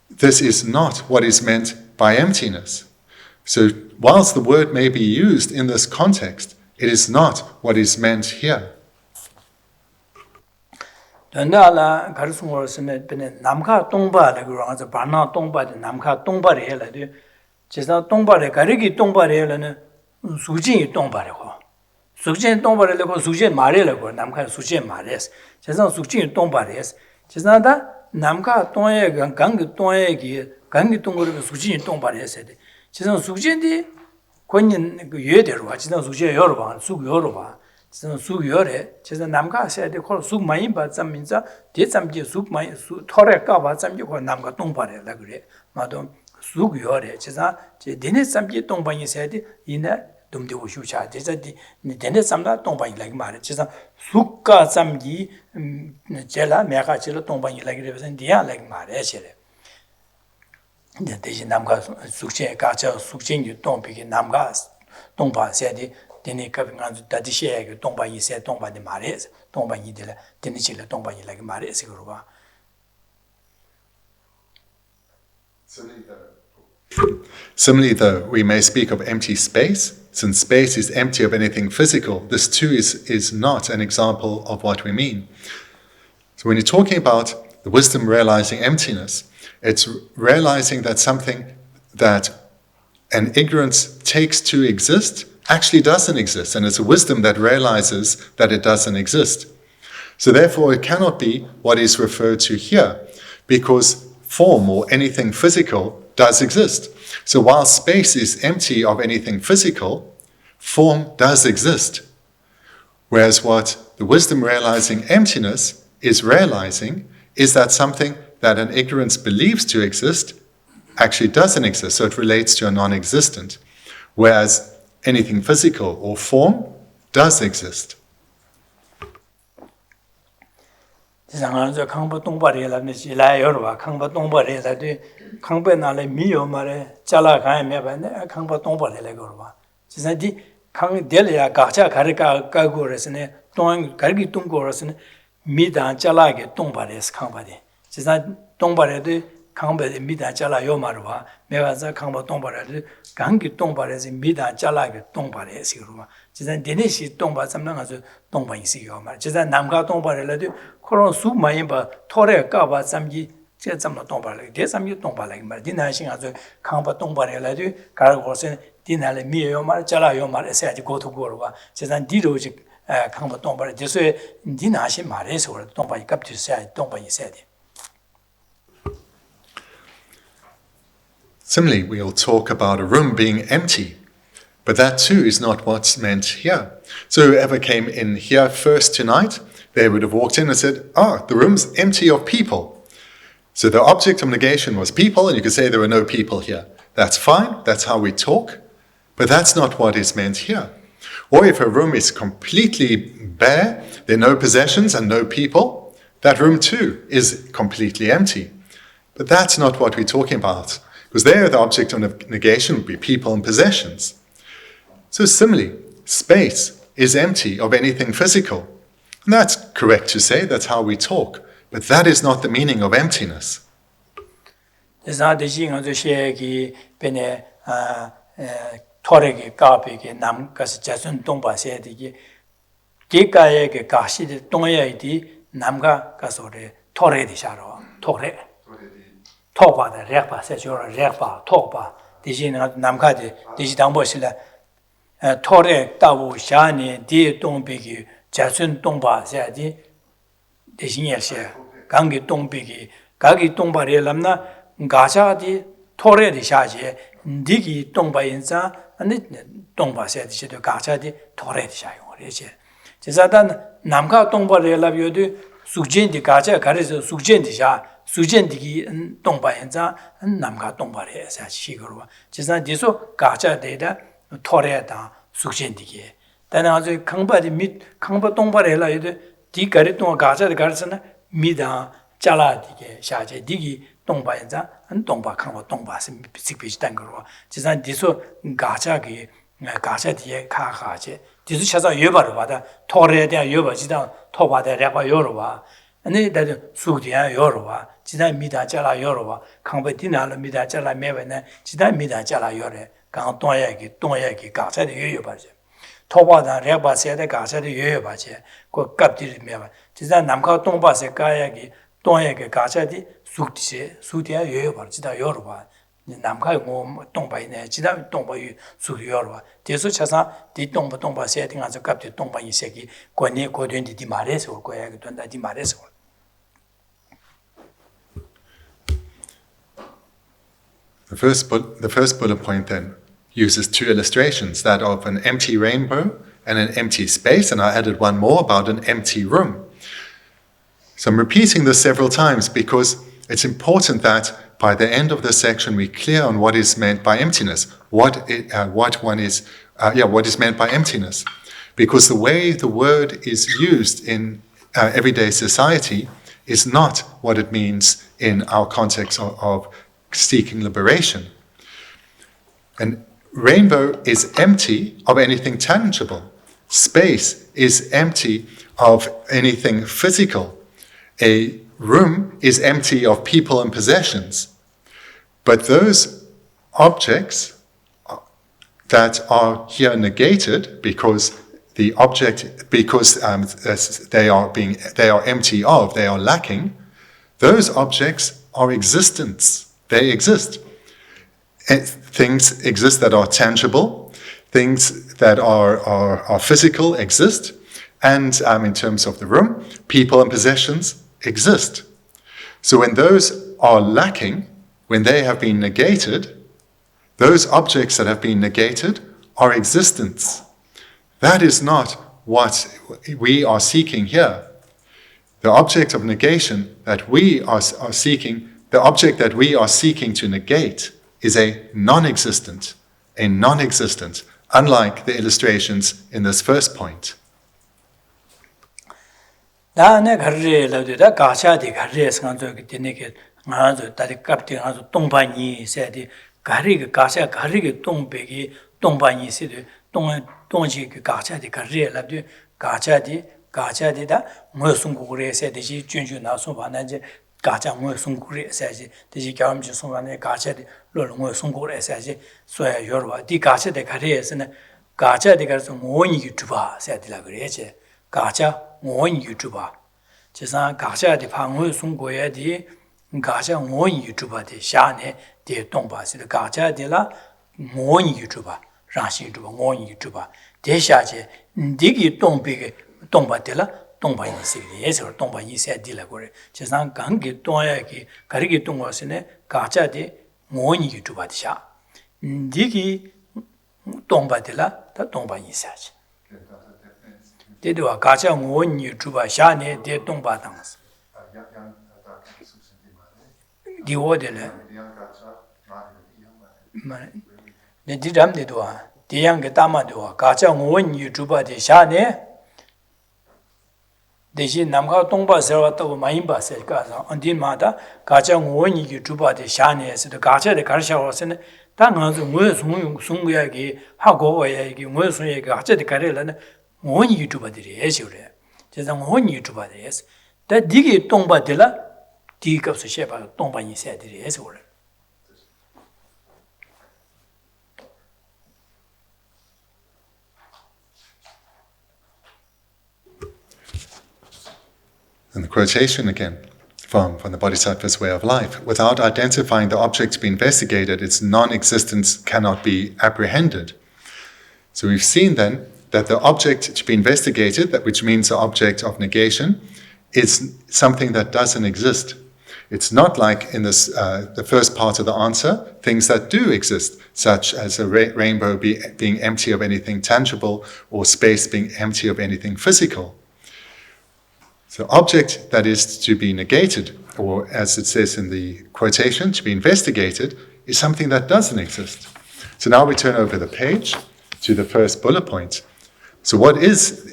this is not what is meant by emptiness. So whilst the word may be used in this context, it is not what is meant here. Dondala Karsumorsen Namka Dongba, the Gurans of Bana Dongba, the Namka Dongba Hela, Chesa Dongba, Kariki Dongba Hela, Suji Dongba. Suji Dongba, Suji Marilla, Namka Suji Mares, Chesa Suji Dongba Res, Chesada, Namka Toye, Gangi Toye, Gangi Tongo, Suji Dongba Res, Chesa Suji, Quinin Yeder, Chesa Suji Yorba, Sug Yorba. Sug Yore, Chesa Namka said they call Sug Maimba, some means did some Sug My Toreka, some you call Namka Tongpare, Lagre, Madam Sug Yore, Chesa, didn't some Tongpani said in a Dumdi Ushucha, didn't some Tongpani like marriage, Chesa Suka some ye Jella, Maka Chilla Tongpani like rivers and Dia like marriage. The Namka Sukche, Kacha, Sukchin, you don't begin Namgas, Tongpa said. Dene coming on Atisha, Tomba said Tomba de Mares, Tomba Yidilla, Denichilla, Tomba like Mares. Similarly, though, we may speak of empty space. Since space is empty of anything physical, this too is not an example of what we mean. So when you're talking about the wisdom realizing emptiness, it's realizing that something that an ignorance takes to exist actually doesn't exist, and it's a wisdom that realizes that it doesn't exist. So therefore it cannot be what is referred to here, because form or anything physical does exist. So while space is empty of anything physical, form does exist. Whereas what the wisdom realizing emptiness is realizing is that something that an ignorance believes to exist actually doesn't exist, so it relates to a non-existent. Whereas anything physical or form does exist. 강바의 미다 잘라 요마르와 내가서 강바 동바를 강기 동바에서 미다 잘라게 동바에 시그루마 지난 데네시 동바 삼랑아서 동바 있어요 말 지난 남가 동바를도 코론 수 많이 봐 토레 까바 삼기 제 잠로 동바를 대삼기 동바를 말 디나신 아주 강바 동바를도 가르고서 디나를 미요 말 잘라요 말 에서지 고토고로와 지난 디로지 강바 동바를 제소에 디나신 말에서 동바이 갑주셔야 동바 있어야 돼. Similarly, we'll talk about a room being empty, but that too is not what's meant here. So whoever came in here first tonight, they would have walked in and said, the room's empty of people. So the object of negation was people, and you could say there were no people here. That's fine, that's how we talk, but that's not what is meant here. Or if a room is completely bare, there are no possessions and no people, that room too is completely empty. But that's not what we're talking about. Because there the object of negation would be people and possessions. So similarly, space is empty of anything physical. And that's correct to say, that's how we talk. But that is not the meaning of emptiness. 톡바다 렉바 세조라 렉바 톡바 디지는 남카디 디지 당보실라 토레 따부 샤니 디 동비기 자순 동바 세디 대신열세 강기 동비기 가기 동바리 람나 가자디 토레디 샤제 디기 동바인자 아니 동바 세디도 가자디 토레디 샤용어리제 제사단 남카 동바리 랍요디 숙진디 가자 가르서 숙진디 샤 수젠디기 동바엔자 남가 동바레 사시거로 지산 디소 가자데다 토레다 수젠디기 다나 아주 강바디 미 강바 동바레라 이데 디가리 동 가자데 가르스나 미다 잘라디게 샤제 디기 동바엔자 동바 강바 동바스 비직비지단 거로 지산 디소 가자기 가자디에 카하제 디소 샤자 여바로 받아 토레데 여바지다 토바데 레바 여로와 아니 다들 수디야 여로와 지다 미다 잘라 여로와 강베디나로 미다 잘라 매베네 지다 미다 잘라 여레 강 동야기 가자데 여여바제 토바다 레바세데 가자데 여여바제 그 갑디리 매바 지다 남카 동바세 가야기 동야기 가자디 숙디세 수디야 여여바 지다 여로와 남카 뭐 동바이네 지다 동바유 수디 여로와 대수 차사 디 동바 세팅하서 갑디 동바이 세기 권이 고된디 디 말에서 올 거야 그 돈다 디 말에서 The first bullet point then uses two illustrations, that of an empty rainbow and an empty space, and I added one more about an empty room. So I'm repeating this several times because it's important that by the end of this section we're clear on what is meant by emptiness, what is meant by emptiness. Because the way the word is used in everyday society is not what it means in our context of seeking liberation. And rainbow is empty of anything tangible. Space is empty of anything physical. A room is empty of people and possessions. But those objects that are here negated because they are empty of, they are lacking, those objects are existence. They exist. Things exist that are tangible, things that are physical exist, and in terms of the room, people and possessions exist. So when those are lacking, when they have been negated, those objects that have been negated are existence. That is not what we are seeking here. The object of negation that we are seeking, the object that we are seeking to negate is a non-existent, unlike the illustrations in this first point. 가자 뭐 송고래 사지 대지 경험지 송간에 가자데 로롱어 송고래 사지 소야 요르와 디 가자데 가리에서는 가자데 가서 모니 유튜버 사디라 그래지 가자 모니 유튜버 제가 가자데 방어 송고야디 가자 모니 유튜버데 샤네 데 동바스 가자데라 모니 유튜버 라시 유튜버 모니 유튜버 대샤제 디기 동비게 동바데라 동바이 세계에서 동바이 세디라 거래. 제상 강기 동야기 가리기 동와스네 가자데 모니 유튜버디샤. 디기 동바들라 다 동바이 세지. 데도와 가자 모니 유튜버 샤네 데 동바당스. 디오데네. 네 디람데도와 디양게 따마도와 가자 모니 유튜버디 샤네 대신 남가 동바서 왔다고 많이 봤을 거서 언디마다 가장 원이 유튜버에 샤네에서 가자를 가르쳐서는 당한서 뭐 송송이야기 하고 와야기 뭐 송이야기 가자를 가르려는 원이 유튜버들이 해서래. 제가 원이 유튜버들이스. 다 디기 동바들라 디급서 셰바 동바이 세들이 해서래. And the quotation again from the Bodhisattva's way of life. Without identifying the object to be investigated, its non-existence cannot be apprehended. So we've seen then that the object to be investigated, that which means the object of negation, is something that doesn't exist. It's not like in this the first part of the answer, things that do exist, such as a rainbow being empty of anything tangible or space being empty of anything physical. So object that is to be negated, or as it says in the quotation, to be investigated, is something that doesn't exist. So now we turn over the page to the first bullet point. So what is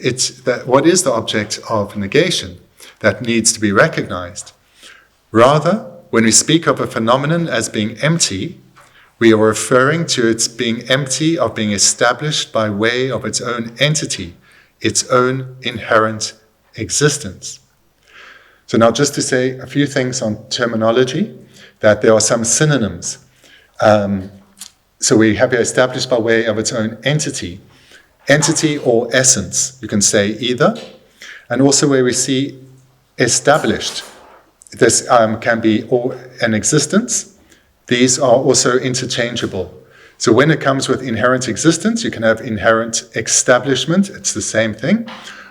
the object of negation that needs to be recognized? Rather, when we speak of a phenomenon as being empty, we are referring to its being empty of being established by way of its own entity, its own inherent existence. So now just to say a few things on terminology, that there are some synonyms. So we have here established by way of its own entity or essence, you can say either. And also where we see established, this can be an existence. These are also interchangeable. So when it comes with inherent existence, you can have inherent establishment, it's the same thing.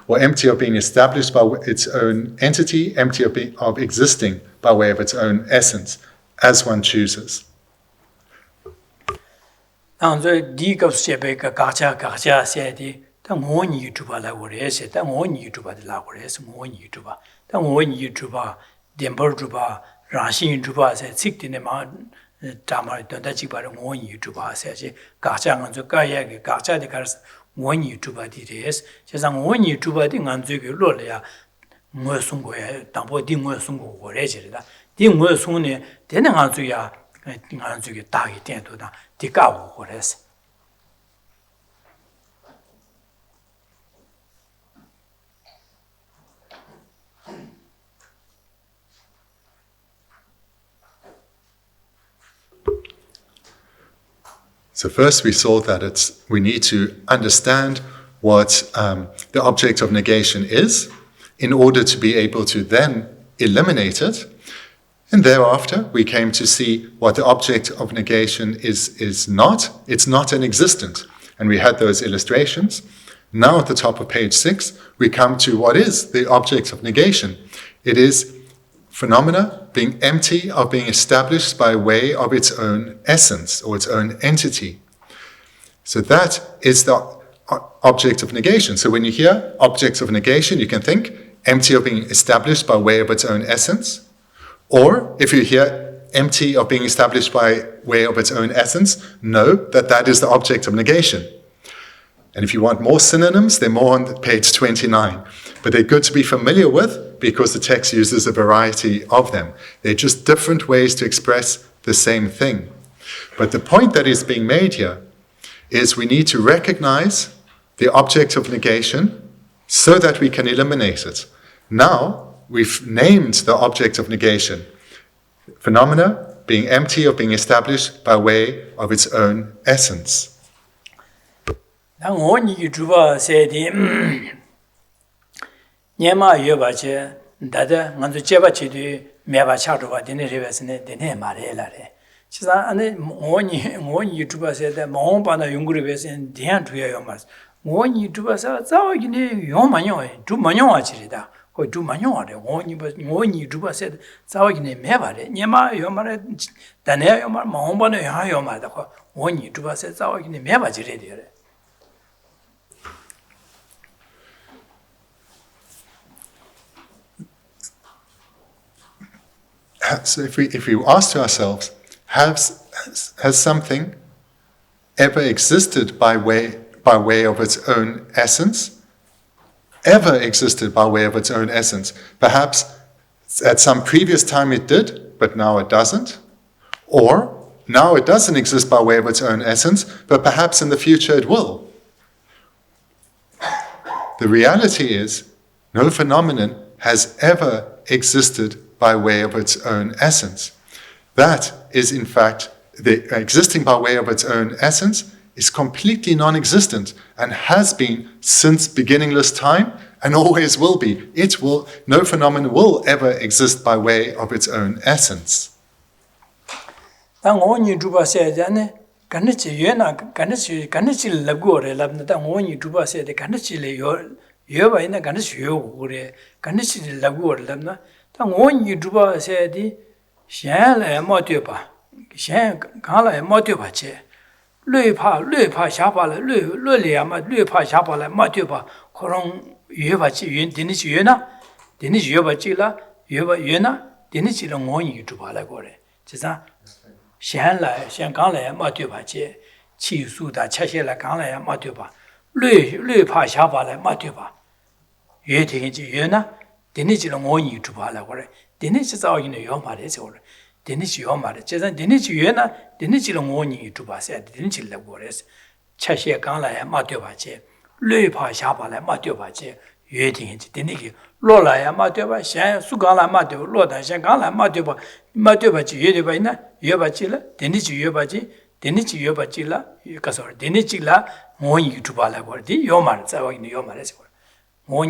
Or empty of being established by its own entity, empty of existing by way of its own essence, as one chooses. 원 유튜버들이스 세상 원 유튜버들 안쪽에 로려야 뭐 송고야 담보디 뭐 송고 거래지다 디뭐 송네 되는 안쪽이야 안쪽에 딱이 된도다 디가고 거래스. So first we saw that we need to understand what the object of negation is in order to be able to then eliminate it. And thereafter we came to see what the object of negation is not. It's not an existent. And we had those illustrations. Now at the top of page 6, we come to what is the object of negation. It is phenomena being empty of being established by way of its own essence or its own entity. So that is the object of negation. So when you hear objects of negation, you can think empty of being established by way of its own essence. Or if you hear empty of being established by way of its own essence, know that that is the object of negation. And if you want more synonyms, they're more on page 29. But they're good to be familiar with because the text uses a variety of them. They're just different ways to express the same thing. But the point that is being made here is we need to recognize the object of negation so that we can eliminate it. Now, we've named the object of negation. Phenomena being empty of being established by way of its own essence. 당원이 주바 세디 녀마 여바체 다다 먼저 제바치디 매바 차도가 되네 레베스네 되네 말해라래. 지사 안에 원이 주바 세다 몽바나 용구를 베선 대한 두야요 말. 원이 주바서 자기네 요만요 두만요 아치리다. 그 두만요래 원이 주바 세다 자기네 매바래. 녀마 요말에 다네 요말 몽바나 야요 말다. 원이 주바 세다 자기네 매바지래 되래. So if we ask ourselves, has something ever existed by way of its own essence? Ever existed by way of its own essence? Perhaps at some previous time it did, but now it doesn't. Or now it doesn't exist by way of its own essence, but perhaps in the future it will. The reality is, no phenomenon has ever existed by way of its own essence. That is, in fact, the existing by way of its own essence is completely non-existent and has been since beginningless time and always will be. No phenomenon will ever exist by way of its own essence. 당원이 두바 세디 샹래 모티바 샹 강래 모티바체 뢰파 샤바래 뢰리야마 뢰파 샤바래 모티바 그런 예바치 윤디니지 예나 디니지 예바치라 예나 디니지는 원이 두바라 거래 지사 샹래 샹 강래 모티바체 치수다 차셰라 강래 모티바 뢰파 샤바래 모티바 예티지 예나 데니지는 원이 주발라 그래. 데니지 자기는 요 말이지 그래. 데니지 요 말이. 제가 데니지 예나 데니지는 원이 주바세. 데니지를 그래서 차시에 강라야 맞대봐지. 뢰파 샤발라 맞대봐지. 예딩이지. 데니기 로라야 맞대봐. 샤 수강라 맞대. 로다 샤 강라 맞대봐. 맞대봐지. 예대봐 있나? 예봐지라. 데니지 예봐지. 데니지 예봐지라. 가서 데니지라 원이 주발라 그래. 요 말. 자기는 요 말이지 그래. So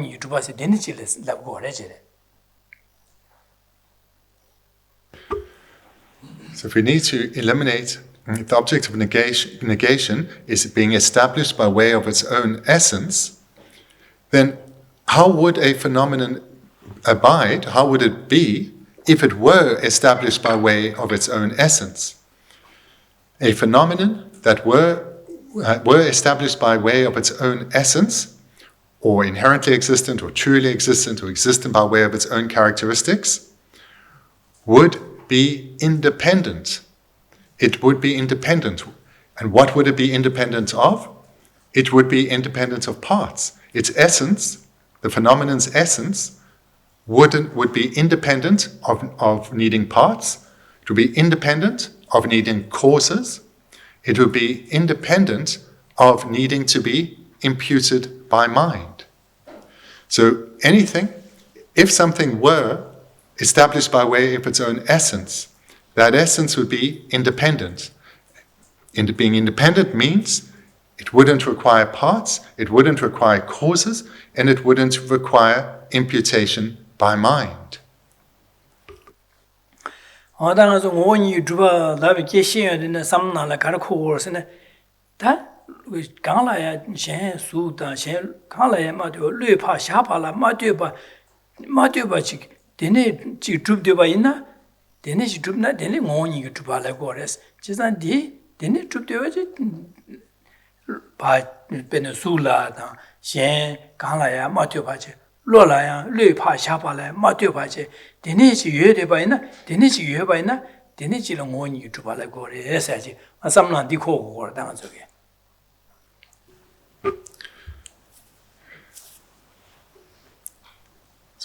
if we need to eliminate the object of negation is being established by way of its own essence, then how would a phenomenon abide, how would it be if it were established by way of its own essence? A phenomenon that were established by way of its own essence, or inherently existent, or truly existent, or existent by way of its own characteristics, would be independent. It would be independent. And what would it be independent of? It would be independent of parts. Its essence, the phenomenon's essence, would be independent of needing parts. It would be independent of needing causes. It would be independent of needing to be imputed by mind. So anything, if something were established by way of its own essence, that essence would be independent. Being independent means it wouldn't require parts, it wouldn't require causes, and it wouldn't require imputation by mind. 강라야 셴 수다 셴 강라야 마도 뢰파 샤발라 마되바지 데네 지 줍되바 있나 데네 지 줍나 데네 모니 줍발라 거레스 지산디 데네 줍되바지 바 베네수라다 셴 강라야 마되바지 로라야 뢰파 샤발라 마되바지 데네 지 예되바 있나 데네 지 예바 있나 데네 지는 모니 줍발라 거레스지 아삼나 디코 거다 저게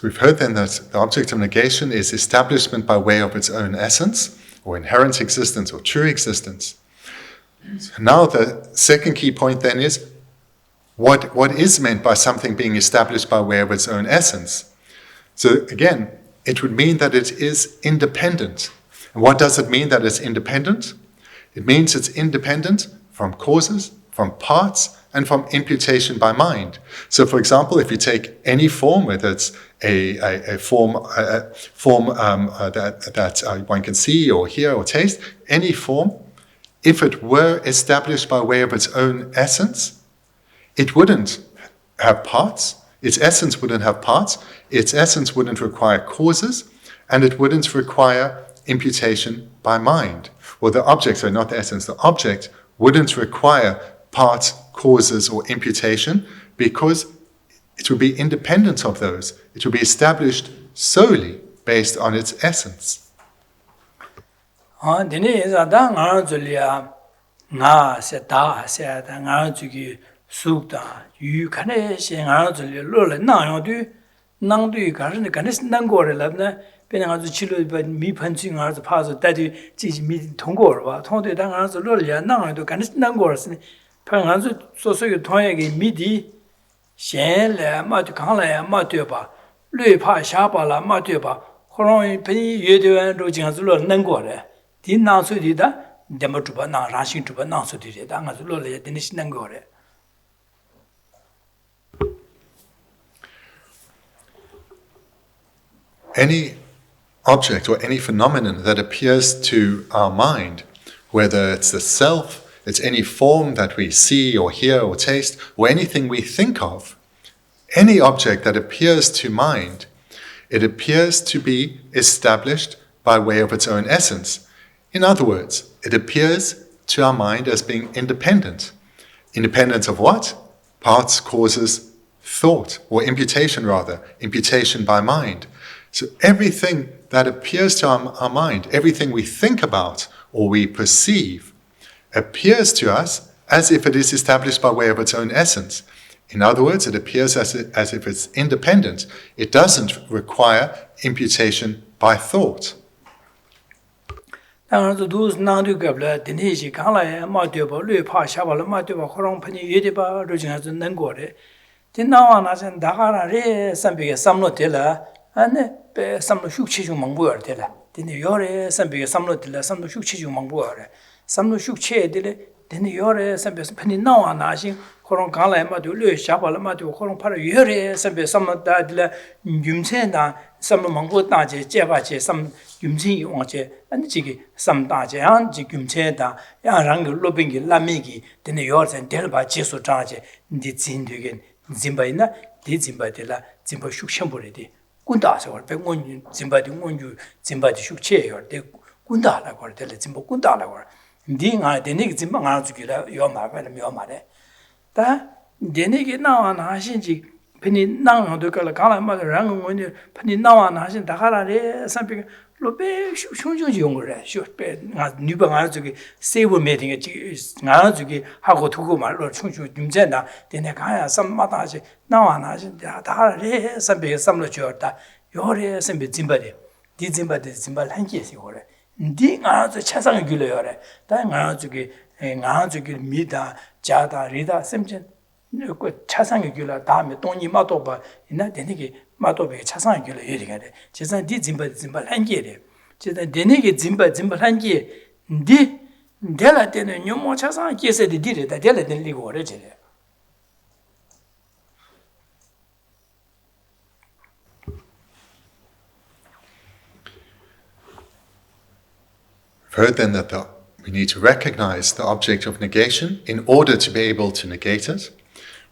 So we've heard then that the object of negation is establishment by way of its own essence, or inherent existence, or true existence. So now the second key point then is, what is meant by something being established by way of its own essence? So again, it would mean that it is independent. And what does it mean that it's independent? It means it's independent from causes, from parts, and from imputation by mind. So, for example, if you take any form, whether it's a form that one can see or hear or taste, any form, if it were established by way of its own essence, it wouldn't have parts. Its essence wouldn't have parts. Its essence wouldn't require causes, and it wouldn't require imputation by mind. Well, the object, sorry, not the essence, the object wouldn't require parts, causes, or imputation because it would be independent of those. It would be established solely based on its essence. Any object or any phenomenon that appears to our mind, whether it's the self, it's any form that we see or hear or taste, or anything we think of, any object that appears to mind, it appears to be established by way of its own essence. In other words, it appears to our mind as being independent. Independent of what? Parts, causes, thought, or imputation rather, imputation by mind. So everything that appears to our mind, everything we think about or we perceive, appears to us as if it is established by way of its own essence. In other words, it appears as if it's independent. It doesn't require imputation by thought. We've heard then that we need to recognize the object of negation in order to be able to negate it.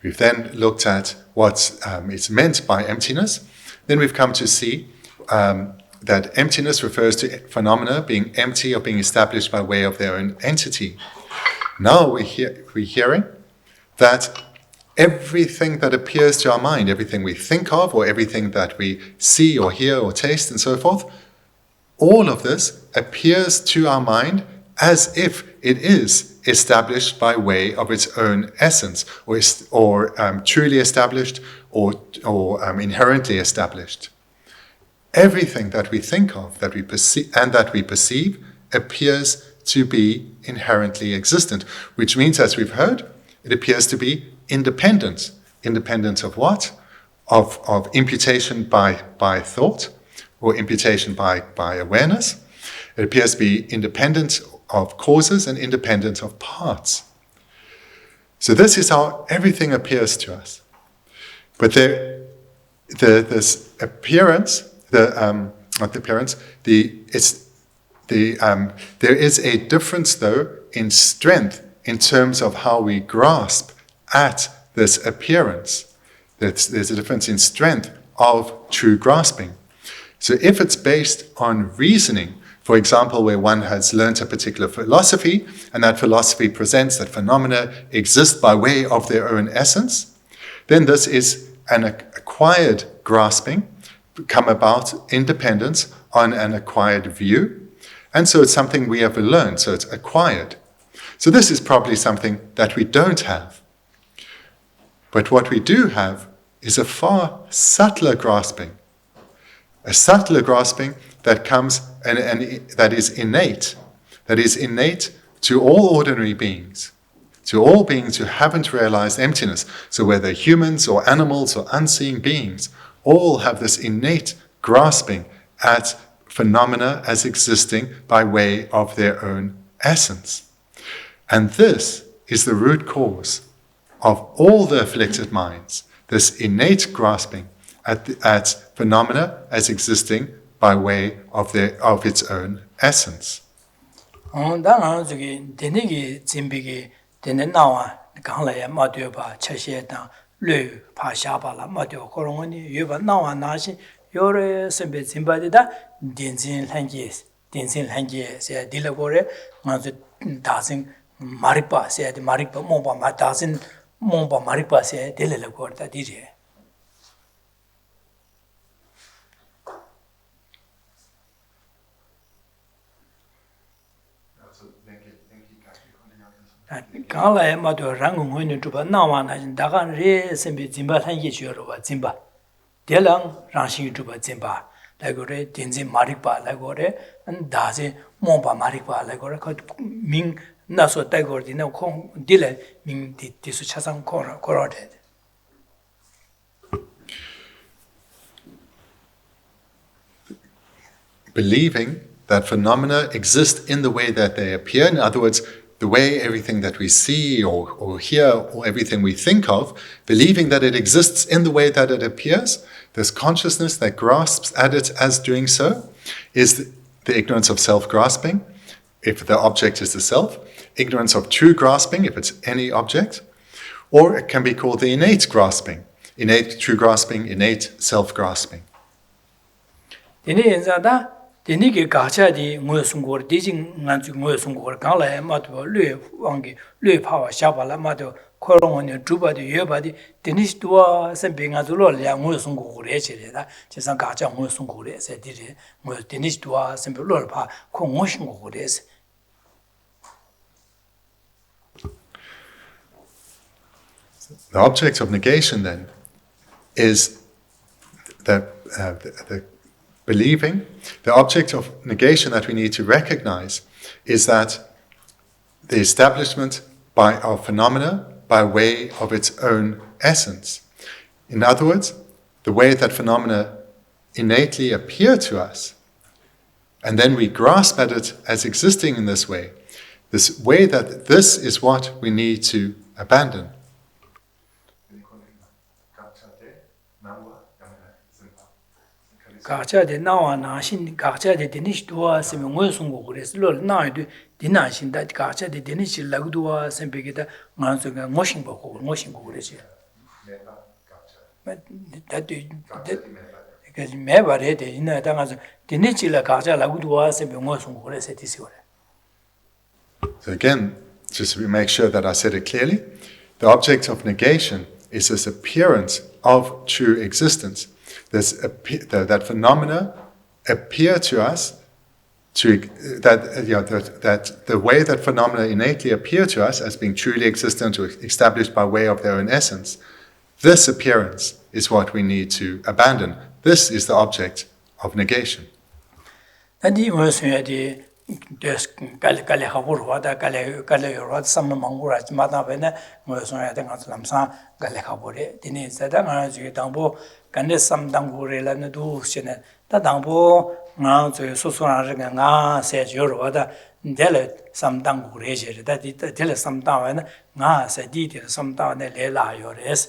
We've then looked at what is meant by emptiness. Then we've come to see that emptiness refers to phenomena being empty or being established by way of their own entity. Now we're hearing that everything that appears to our mind, everything we think of or everything that we see or hear or taste and so forth, all of this appears to our mind as if it is established by way of its own essence, or truly established, or inherently established. Everything that we think of, that we perceive, appears to be inherently existent, which means, as we've heard, it appears to be independent. Independent of what? of imputation by thought or imputation by awareness. It appears to be independent of causes and independent of parts. So this is how everything appears to us. But this appearance, there is a difference though in strength in terms of how we grasp at this appearance. There's a difference in strength of true grasping. So if it's based on reasoning, for example, where one has learnt a particular philosophy, and that philosophy presents that phenomena exist by way of their own essence, then this is an acquired grasping, come about independence on an acquired view, and so it's something we have learned, so it's acquired. So this is probably something that we don't have. But what we do have is a far subtler grasping. A subtler grasping that comes and that is innate to all ordinary beings, to all beings who haven't realized emptiness. So whether humans or animals or unseen beings, all have this innate grasping at phenomena as existing by way of their own essence. And this is the root cause of all the afflicted minds, this innate grasping at phenomena as existing by way of its own essence. Dalai Mado Rangung Hunu Tuba Nawana and Dagan Re Sembi Zimba Hangichurova Zimba. Delang Ranshi Tuba Zimba, Lagore, Dinzin Maripa, Lagore, and Dazi Momba Maripa, Lagore, Ming Naso Dagor, Dino Kong Dile, Ming Disuchasam corroded. Believing that phenomena exist in the way that they appear, in other words, the way everything that we see or hear or everything we think of, believing that it exists in the way that it appears, this consciousness that grasps at it as doing so, is the ignorance of self-grasping, if the object is the self, ignorance of true grasping, if it's any object, or it can be called the innate grasping, innate true grasping, innate self-grasping. Deniki Gachadi Musungor, Dijing Nanzu Musungor, Gala, Matu, Lui Power, Shabala, Matu, Koron, Juba, the Yobadi, Denis Dua, Semping Azul, Yang Musungur, Chesan Gacha Musungur, said Denis Dua, Sempulpa, Komoshungures. The object of negation then is the believing. The object of negation that we need to recognize is that the establishment of phenomena by way of its own essence. In other words, the way that phenomena innately appear to us, and then we grasp at it as existing in this way that this is what we need to abandon. Gacha de Nawana, Shin Gacha de Denish Dua, Semungus, Lord Naidu, Dinashin, that Gacha de Denish Lagdua, Sempigita, Mansuga, Moshingbo, But that because never read it in the Denichilla Gacha Lagdua, Semungus, said this way. So again, just to make sure that I said it clearly, the object of negation is this appearance of true existence. That phenomena appear to us, that the way that phenomena innately appear to us as being truly existent or established by way of their own essence, this appearance is what we need to abandon. This is the object of negation. And he was the des kale habur wada kale yorwa samna mangura mata bene ngo so ya tanga lamsa kale habure dini sada nga ju dangbo kande sam dangure la na du sene ta dangbo nga zo so so na nga se yorwa da dele sam dangure je da di dele sam da wa na nga se di de sam da ne le la yores.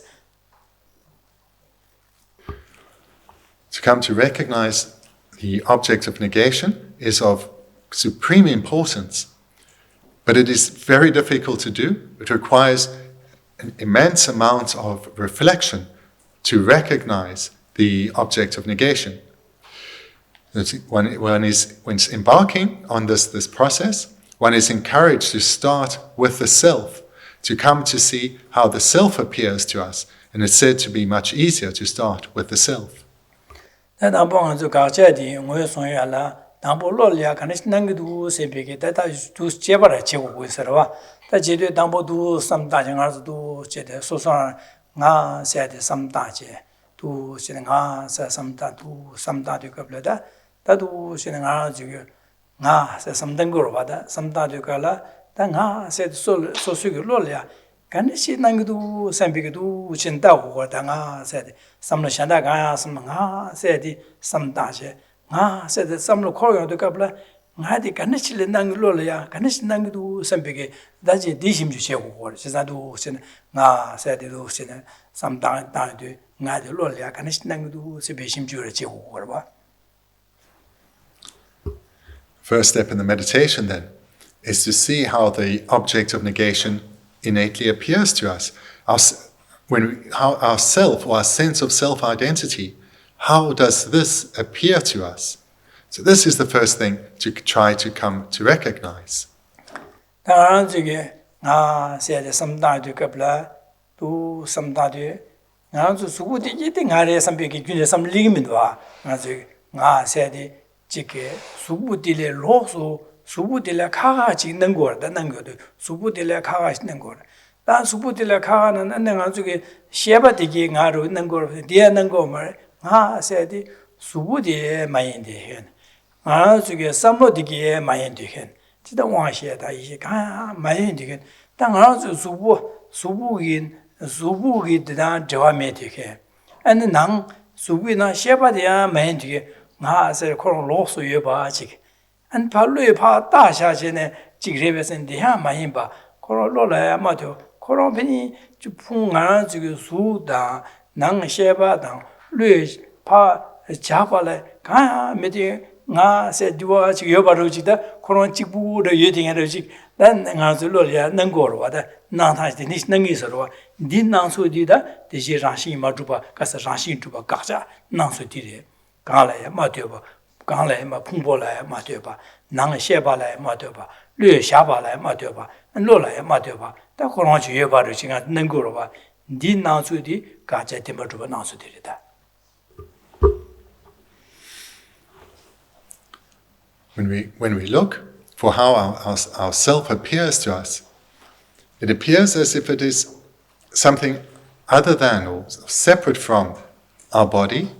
To come to recognize the object of negation is of supreme importance, but it is very difficult to do. It requires an immense amount of reflection to recognize the object of negation. When is embarking on this process, one is encouraged to start with the self, to come to see how the self appears to us, and it's said to be much easier to start with the self. Dambo lolia kanis nangidu sebeke tata tu chebara chego kuisarwa ta jede dambo du samta jangar du jede sosa nga sede samta je tu sine nga sa samta tu samta de kablada ta du sine nga ju nga sa samdang go bada samta de kala ta nga sede so su lolia kanis nangidu sembeke du chinda go ta nga sede samna shanda ga sam nga sede samta je nga said samlo khoyo de kapla nga di kanachile nang loya kanach nang du sambege daji dishim ju chego ko sa du sen nga said du sen sam da de nga de loya kanach nang du se beshim ju re chego ko ba. First step in the meditation then is to see how the object of negation innately appears to us. How our self or our sense of self-identity, how does this appear to us? So this is the first thing to try to come to recognize. 수부디에 마인데 아 저게 삼로디게 마인데 지다 와시에다 이게 가 마인데 땅아주 수부기다 저와메디게 아니 낭 수부나 셰바디야 마인데 나서 코로 로스여 봐지 안 발로에 봐 다샤제네 지그레베선데 마인바 코로 로라야 마도 코로빈이 주풍아 저게 수다 낭 셰바당 뢰파 자발에 가 메디 nga se duwa chi yo baru chi da koron chi bu de ye ting ro chi dan nga zu lo ya nang go ro da na tha de ni nang gi so ro din nang su di da de ji ran shi ma ju ba ka sa ran shi ju ba ga ja nang su di de ga la ya ma de ba ga la ya ma phung bo la ya ma de ba nang xie ba la ya ma de ba lue xia ba la ya ma de ba lo la ya ma de ba da koron chi yo baru chi nga nang go ro ba din nang su di ga ja de ma ju ba nang su di da. When we look for how our self appears to us, it appears as if it is something other than or separate from our body,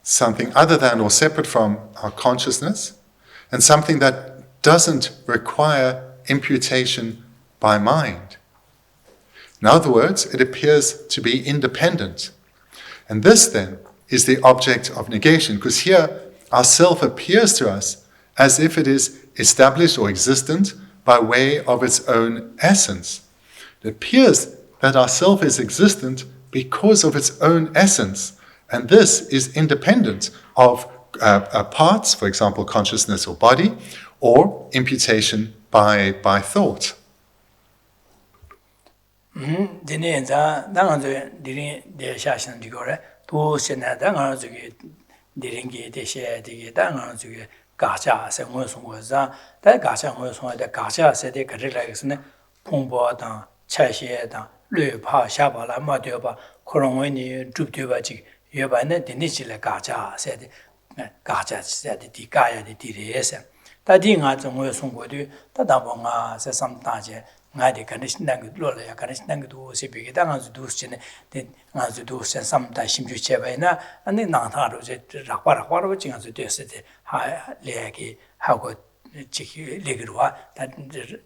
something other than or separate from our consciousness, and something that doesn't require imputation by mind. In other words, it appears to be independent. And this then is the object of negation, because here our self appears to us as if it is established or existent by way of its own essence. It appears that our self is existent because of its own essence, and this is independent of parts, for example, consciousness or body, or imputation by thought. 가자 생활송에서 다 가자 생활송에 가자 세대 거래라겠네 공부하다 차시에다 뢰파 샤발라 마되어봐 그런원이 줍되어봐지 여반에 되니지래 가자 세대 가자 세대 디가야디 디레서 다딩아 정활송고도 다다봉아 세삼다제 나디 간신당 로라야 간신당도 세비게 당아주 두스네 아주 두스 삼다 심주체바이나 아니 나타로 제 락바락바로 징아주 됐을 때 하 레기 하고 chiki legirwa that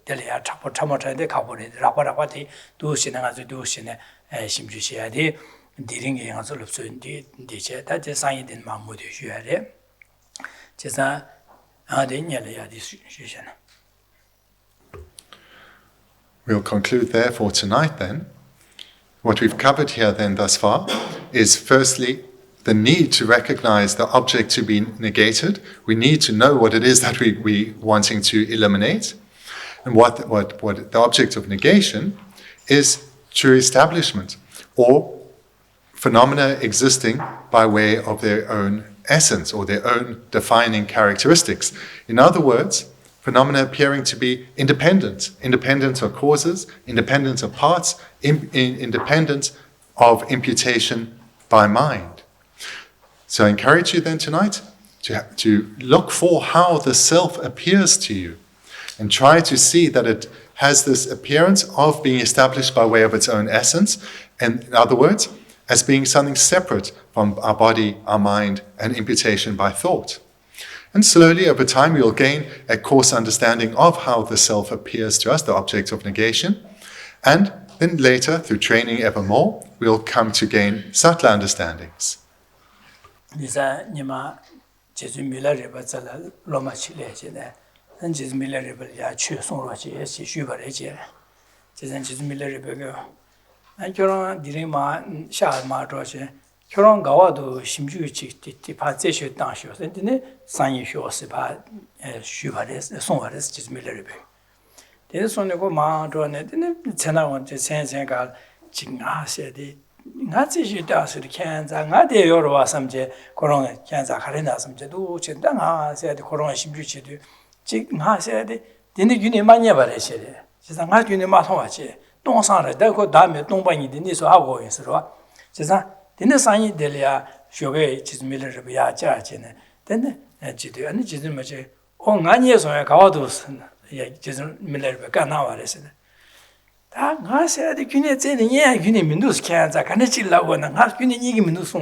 Dalai Chamotade Kabore, Raparapati, Dushin as a Dushin, Shimjushia, Diring as a Lupsun, Dice, that is signed in Mahmoud Shuare. Chesa Adinya decision. We'll conclude there for tonight then. What we've covered here then thus far is firstly the need to recognize the object to be negated. We need to know what it is that we wanting to eliminate. And what the object of negation is true establishment, or phenomena existing by way of their own essence or their own defining characteristics. In other words, phenomena appearing to be independent of causes, independent of parts, independent of imputation by mind. So I encourage you then tonight to look for how the self appears to you and try to see that it has this appearance of being established by way of its own essence, and in other words, as being something separate from our body, our mind, and imputation by thought. And slowly over time we'll gain a coarse understanding of how the self appears to us, the object of negation, and then later, through training ever more, we'll come to gain subtler understandings. Nisa Nima Jesu Mila Riba Zala Loma Chile, and Jesu Mila Riba Ya Chu Sonrochi, Shubareje, Jesu Mila Riba. And Kuron Dirima Sha Ma Dorje, Kuron Gawado Shimju Tipaze Dansho, and then Sanyi Sipa Shubares, Sonvares, Jesu Mila Riba. Then Sonico Ma Dorne, then Tena went to Sengal, Jinga said. Nazi does the cans, and I did your some jet, Corona, Kansa Harina, some Jedu, Chedanga said the Corona Shimbuchi. Jing said, didn't you name my never said. She's a not unimato. Don't sound a deco dame, don't buy the niece or our voice. She's not, didn't sign Delia, Shogue, which military judge, then Jidu, and Jidumache. Oh, 9 years on a caudos, military Ganawa. I said, the Cunet said, yeah, Minus cans, I can't chill out one and half Cunie Minus,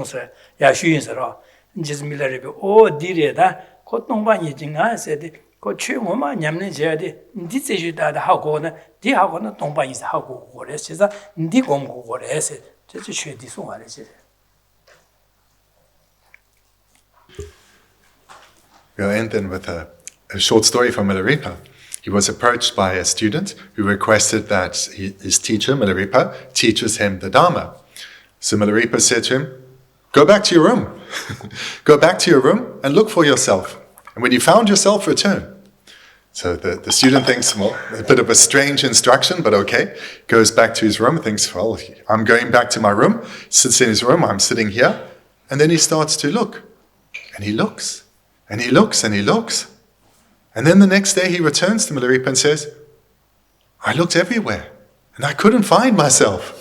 ya shoes are all. Just military, oh, dear, that cotton bunny, I said, got two woman, Yamne Jadi, this is that how go, the how gonna don't buy is how go, or is that, the gom go, or is it, just to show this one, is it? We'll end then with a short story from Milarepa. He was approached by a student who requested that his teacher, Milarepa, teaches him the Dharma. So Milarepa said to him, go back to your room. Go back to your room and look for yourself. And when you found yourself, return. So the student thinks, well, a bit of a strange instruction, but okay. Goes back to his room, thinks, well, I'm going back to my room. Sits in his room, I'm sitting here. And then he starts to look. And he looks. And he looks and he looks. And then the next day he returns to Milarepa and says, I looked everywhere and I couldn't find myself.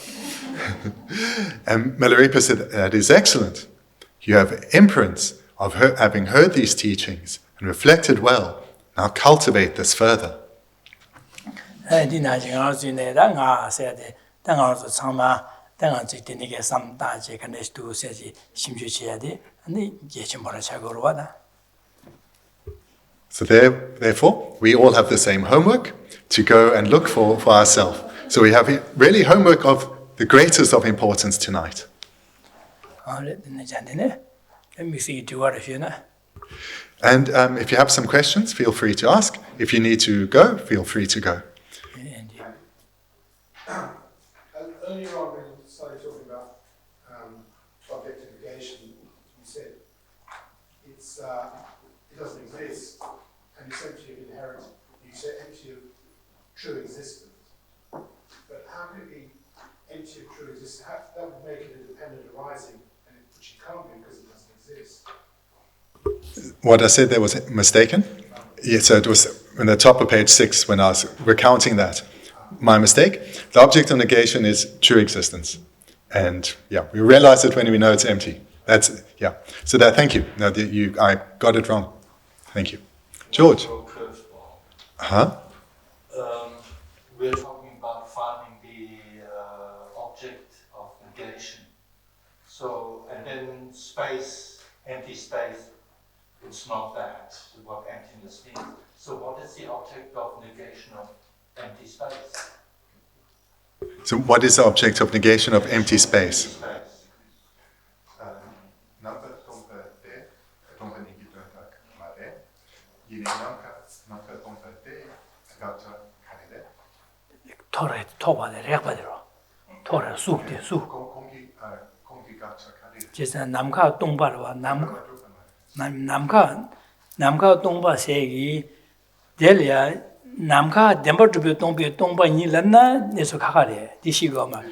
And Milarepa said, that is excellent. You have imprints of having heard these teachings and reflected well. Now cultivate this further. So therefore, we all have the same homework to go and look for ourselves. So we have really homework of the greatest of importance tonight. And if you have some questions, feel free to ask. If you need to go, feel free to go. Earlier on, when you started talking about object of negation, you said it doesn't exist, and essentially inherent. You said empty of true existence. But how can it be empty of true existence? That would make it a dependent arising, which it can't be because it doesn't exist. What I said there was mistaken. Yeah, so it was on the top of page 6 when I was recounting that. My mistake. The object of negation is true existence. And yeah, we realize it when we know it's empty. That's, yeah. So that, thank you. No, I got it wrong. Thank you. George. Huh? We're talking about finding the object of negation. So, and then space, empty space, it's not that, what emptiness means. So what is the object of negation of empty space? So what is the object of negation of empty space? 남카 동바와 남카 동바 세기 델리아 남카 덴버트비 동바니 란나 네서 가가래 디시고마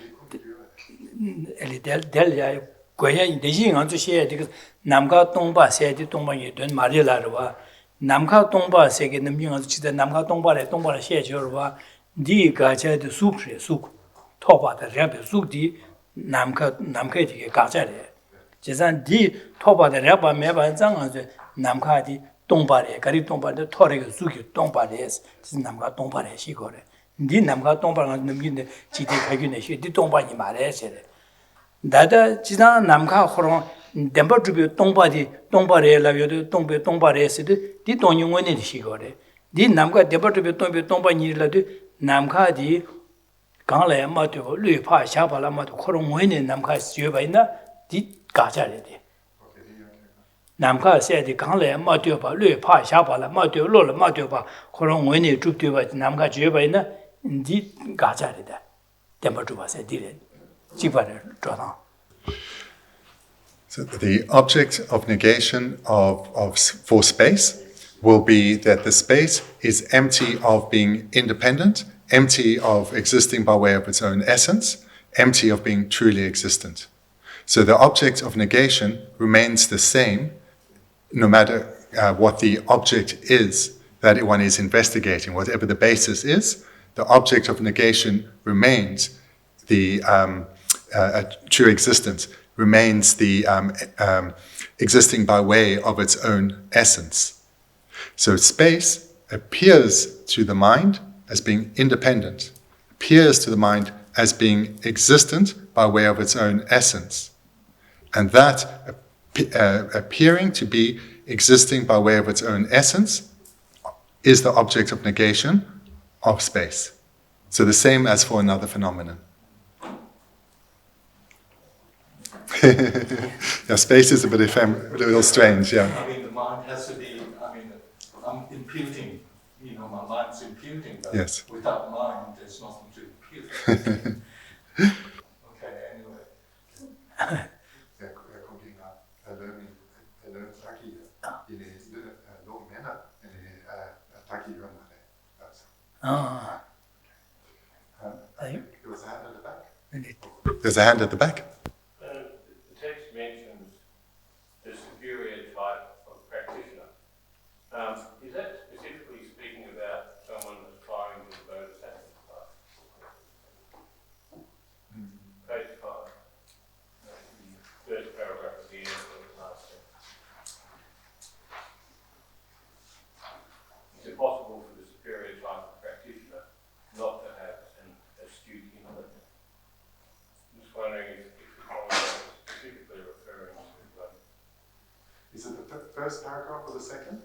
엘리 델리아 고야 대신한 주시에 그 남카 동바 세디 동바니 된 말이라와 남카 동바 세기 넘빙한 주시다 남카 동바래 세저와 디가 제도 수프레 수 토바다 랩 수디 남카디게 가자래 제산 디 토바데 랩바 매바 장한테 남카디 동바레 가리 동바데 토레게 수기 동바레스 지 남카 동바레 시고래 니 남카 동바가 넘긴데 지디 가기네 시디 동바니 말해세래 나다 지나 남카 호로 덴버주비 동바레 라비도 동바레스디 디 동용원이 시고래 니 남카 덴버주비 동바니라도 남카디 강래 마도 류파 샤발라 마도 코롱원이 남카 쥐바이나 디 가자래데 남카 세디 강래 마도 바 류파 샤발라 마도 로라 마도 바 코롱원이 줍디바 남카 쥐바이나 디 가자래다 덴버주바세 디레 지바레 조나. So the object of negation for space will be that the space is empty of being independent, empty of existing by way of its own essence, empty of being truly existent. So the object of negation remains the same no matter what the object is that one is investigating. Whatever the basis is, the object of negation remains the true existence, remains the existing by way of its own essence. So space appears to the mind as being independent, appears to the mind as being existent by way of its own essence. And that appearing to be existing by way of its own essence is the object of negation of space. So the same as for another phenomenon. Yeah, space is a little strange, yeah. I mean, the mind has to be, I'm imputing, my mind's imputing, but yes. Without mind, there's nothing to impute. Okay, anyway. There's a hand at the back. The text mentions the superior type of practitioner. Is that specifically speaking about someone aspiring to the Bodhisattva class? Page 5. The first paragraph at the end of the last sentence. Is it possible for the superior type of practitioner not to have an astute intellect? I'm just wondering if the comment is specifically referring to... Is it the first paragraph or the second?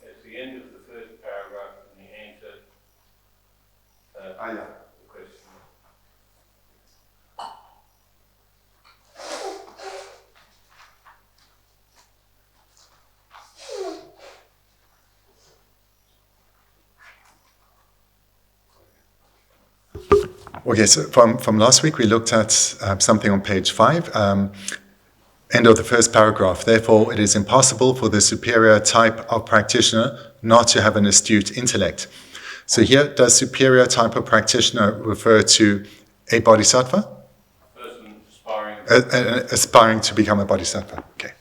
It's the end of the first paragraph in the answer Yeah. the question. Okay, so from last week we looked at something on page 5, end of the first paragraph. Therefore, it is impossible for the superior type of practitioner not to have an astute intellect. So here, does superior type of practitioner refer to a bodhisattva? Person aspiring. Aspiring to become a bodhisattva. Okay.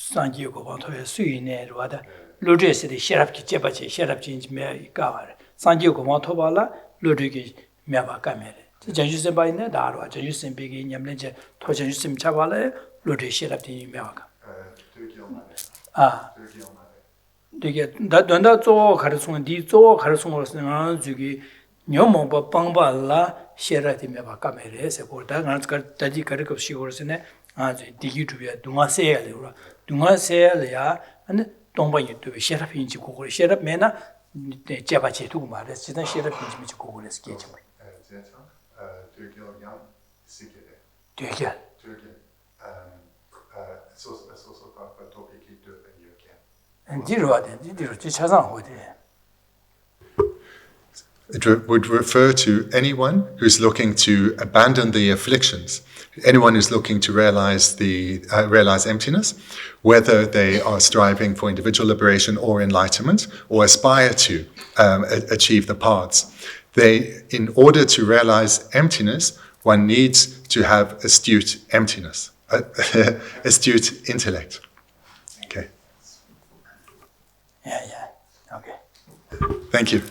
산지 고반토에 수인에 와다 로제스의 셰랍기 제바체 셰랍진지 메 가와르 산지 고반토발라 로르기 mewa kamere. Janju semba ine darwa, janju sembegi nyamlenje, to janju sem chabale, lode sherapti mewa kam. 되게 단다 조 가르송 디조 가르송으로서 저기 녀모바 빵발라 셰라티메 바카메레세 보다 나스가 다지 가르급 시고르스네 아주 디기투비야 동아세야레라 동아세야야 아니 동바 유튜브 셰라핀지 고고 셰라메나 제바체 두고 말해 지단 셰라핀지 미치 고고레스 게지 되게 It would refer to anyone who's looking to abandon the afflictions, anyone who's looking to realize emptiness, whether they are striving for individual liberation or enlightenment, or aspire to achieve the paths. In order to realize emptiness, one needs to have astute emptiness, astute intellect. Okay. Yeah. Okay. Thank you.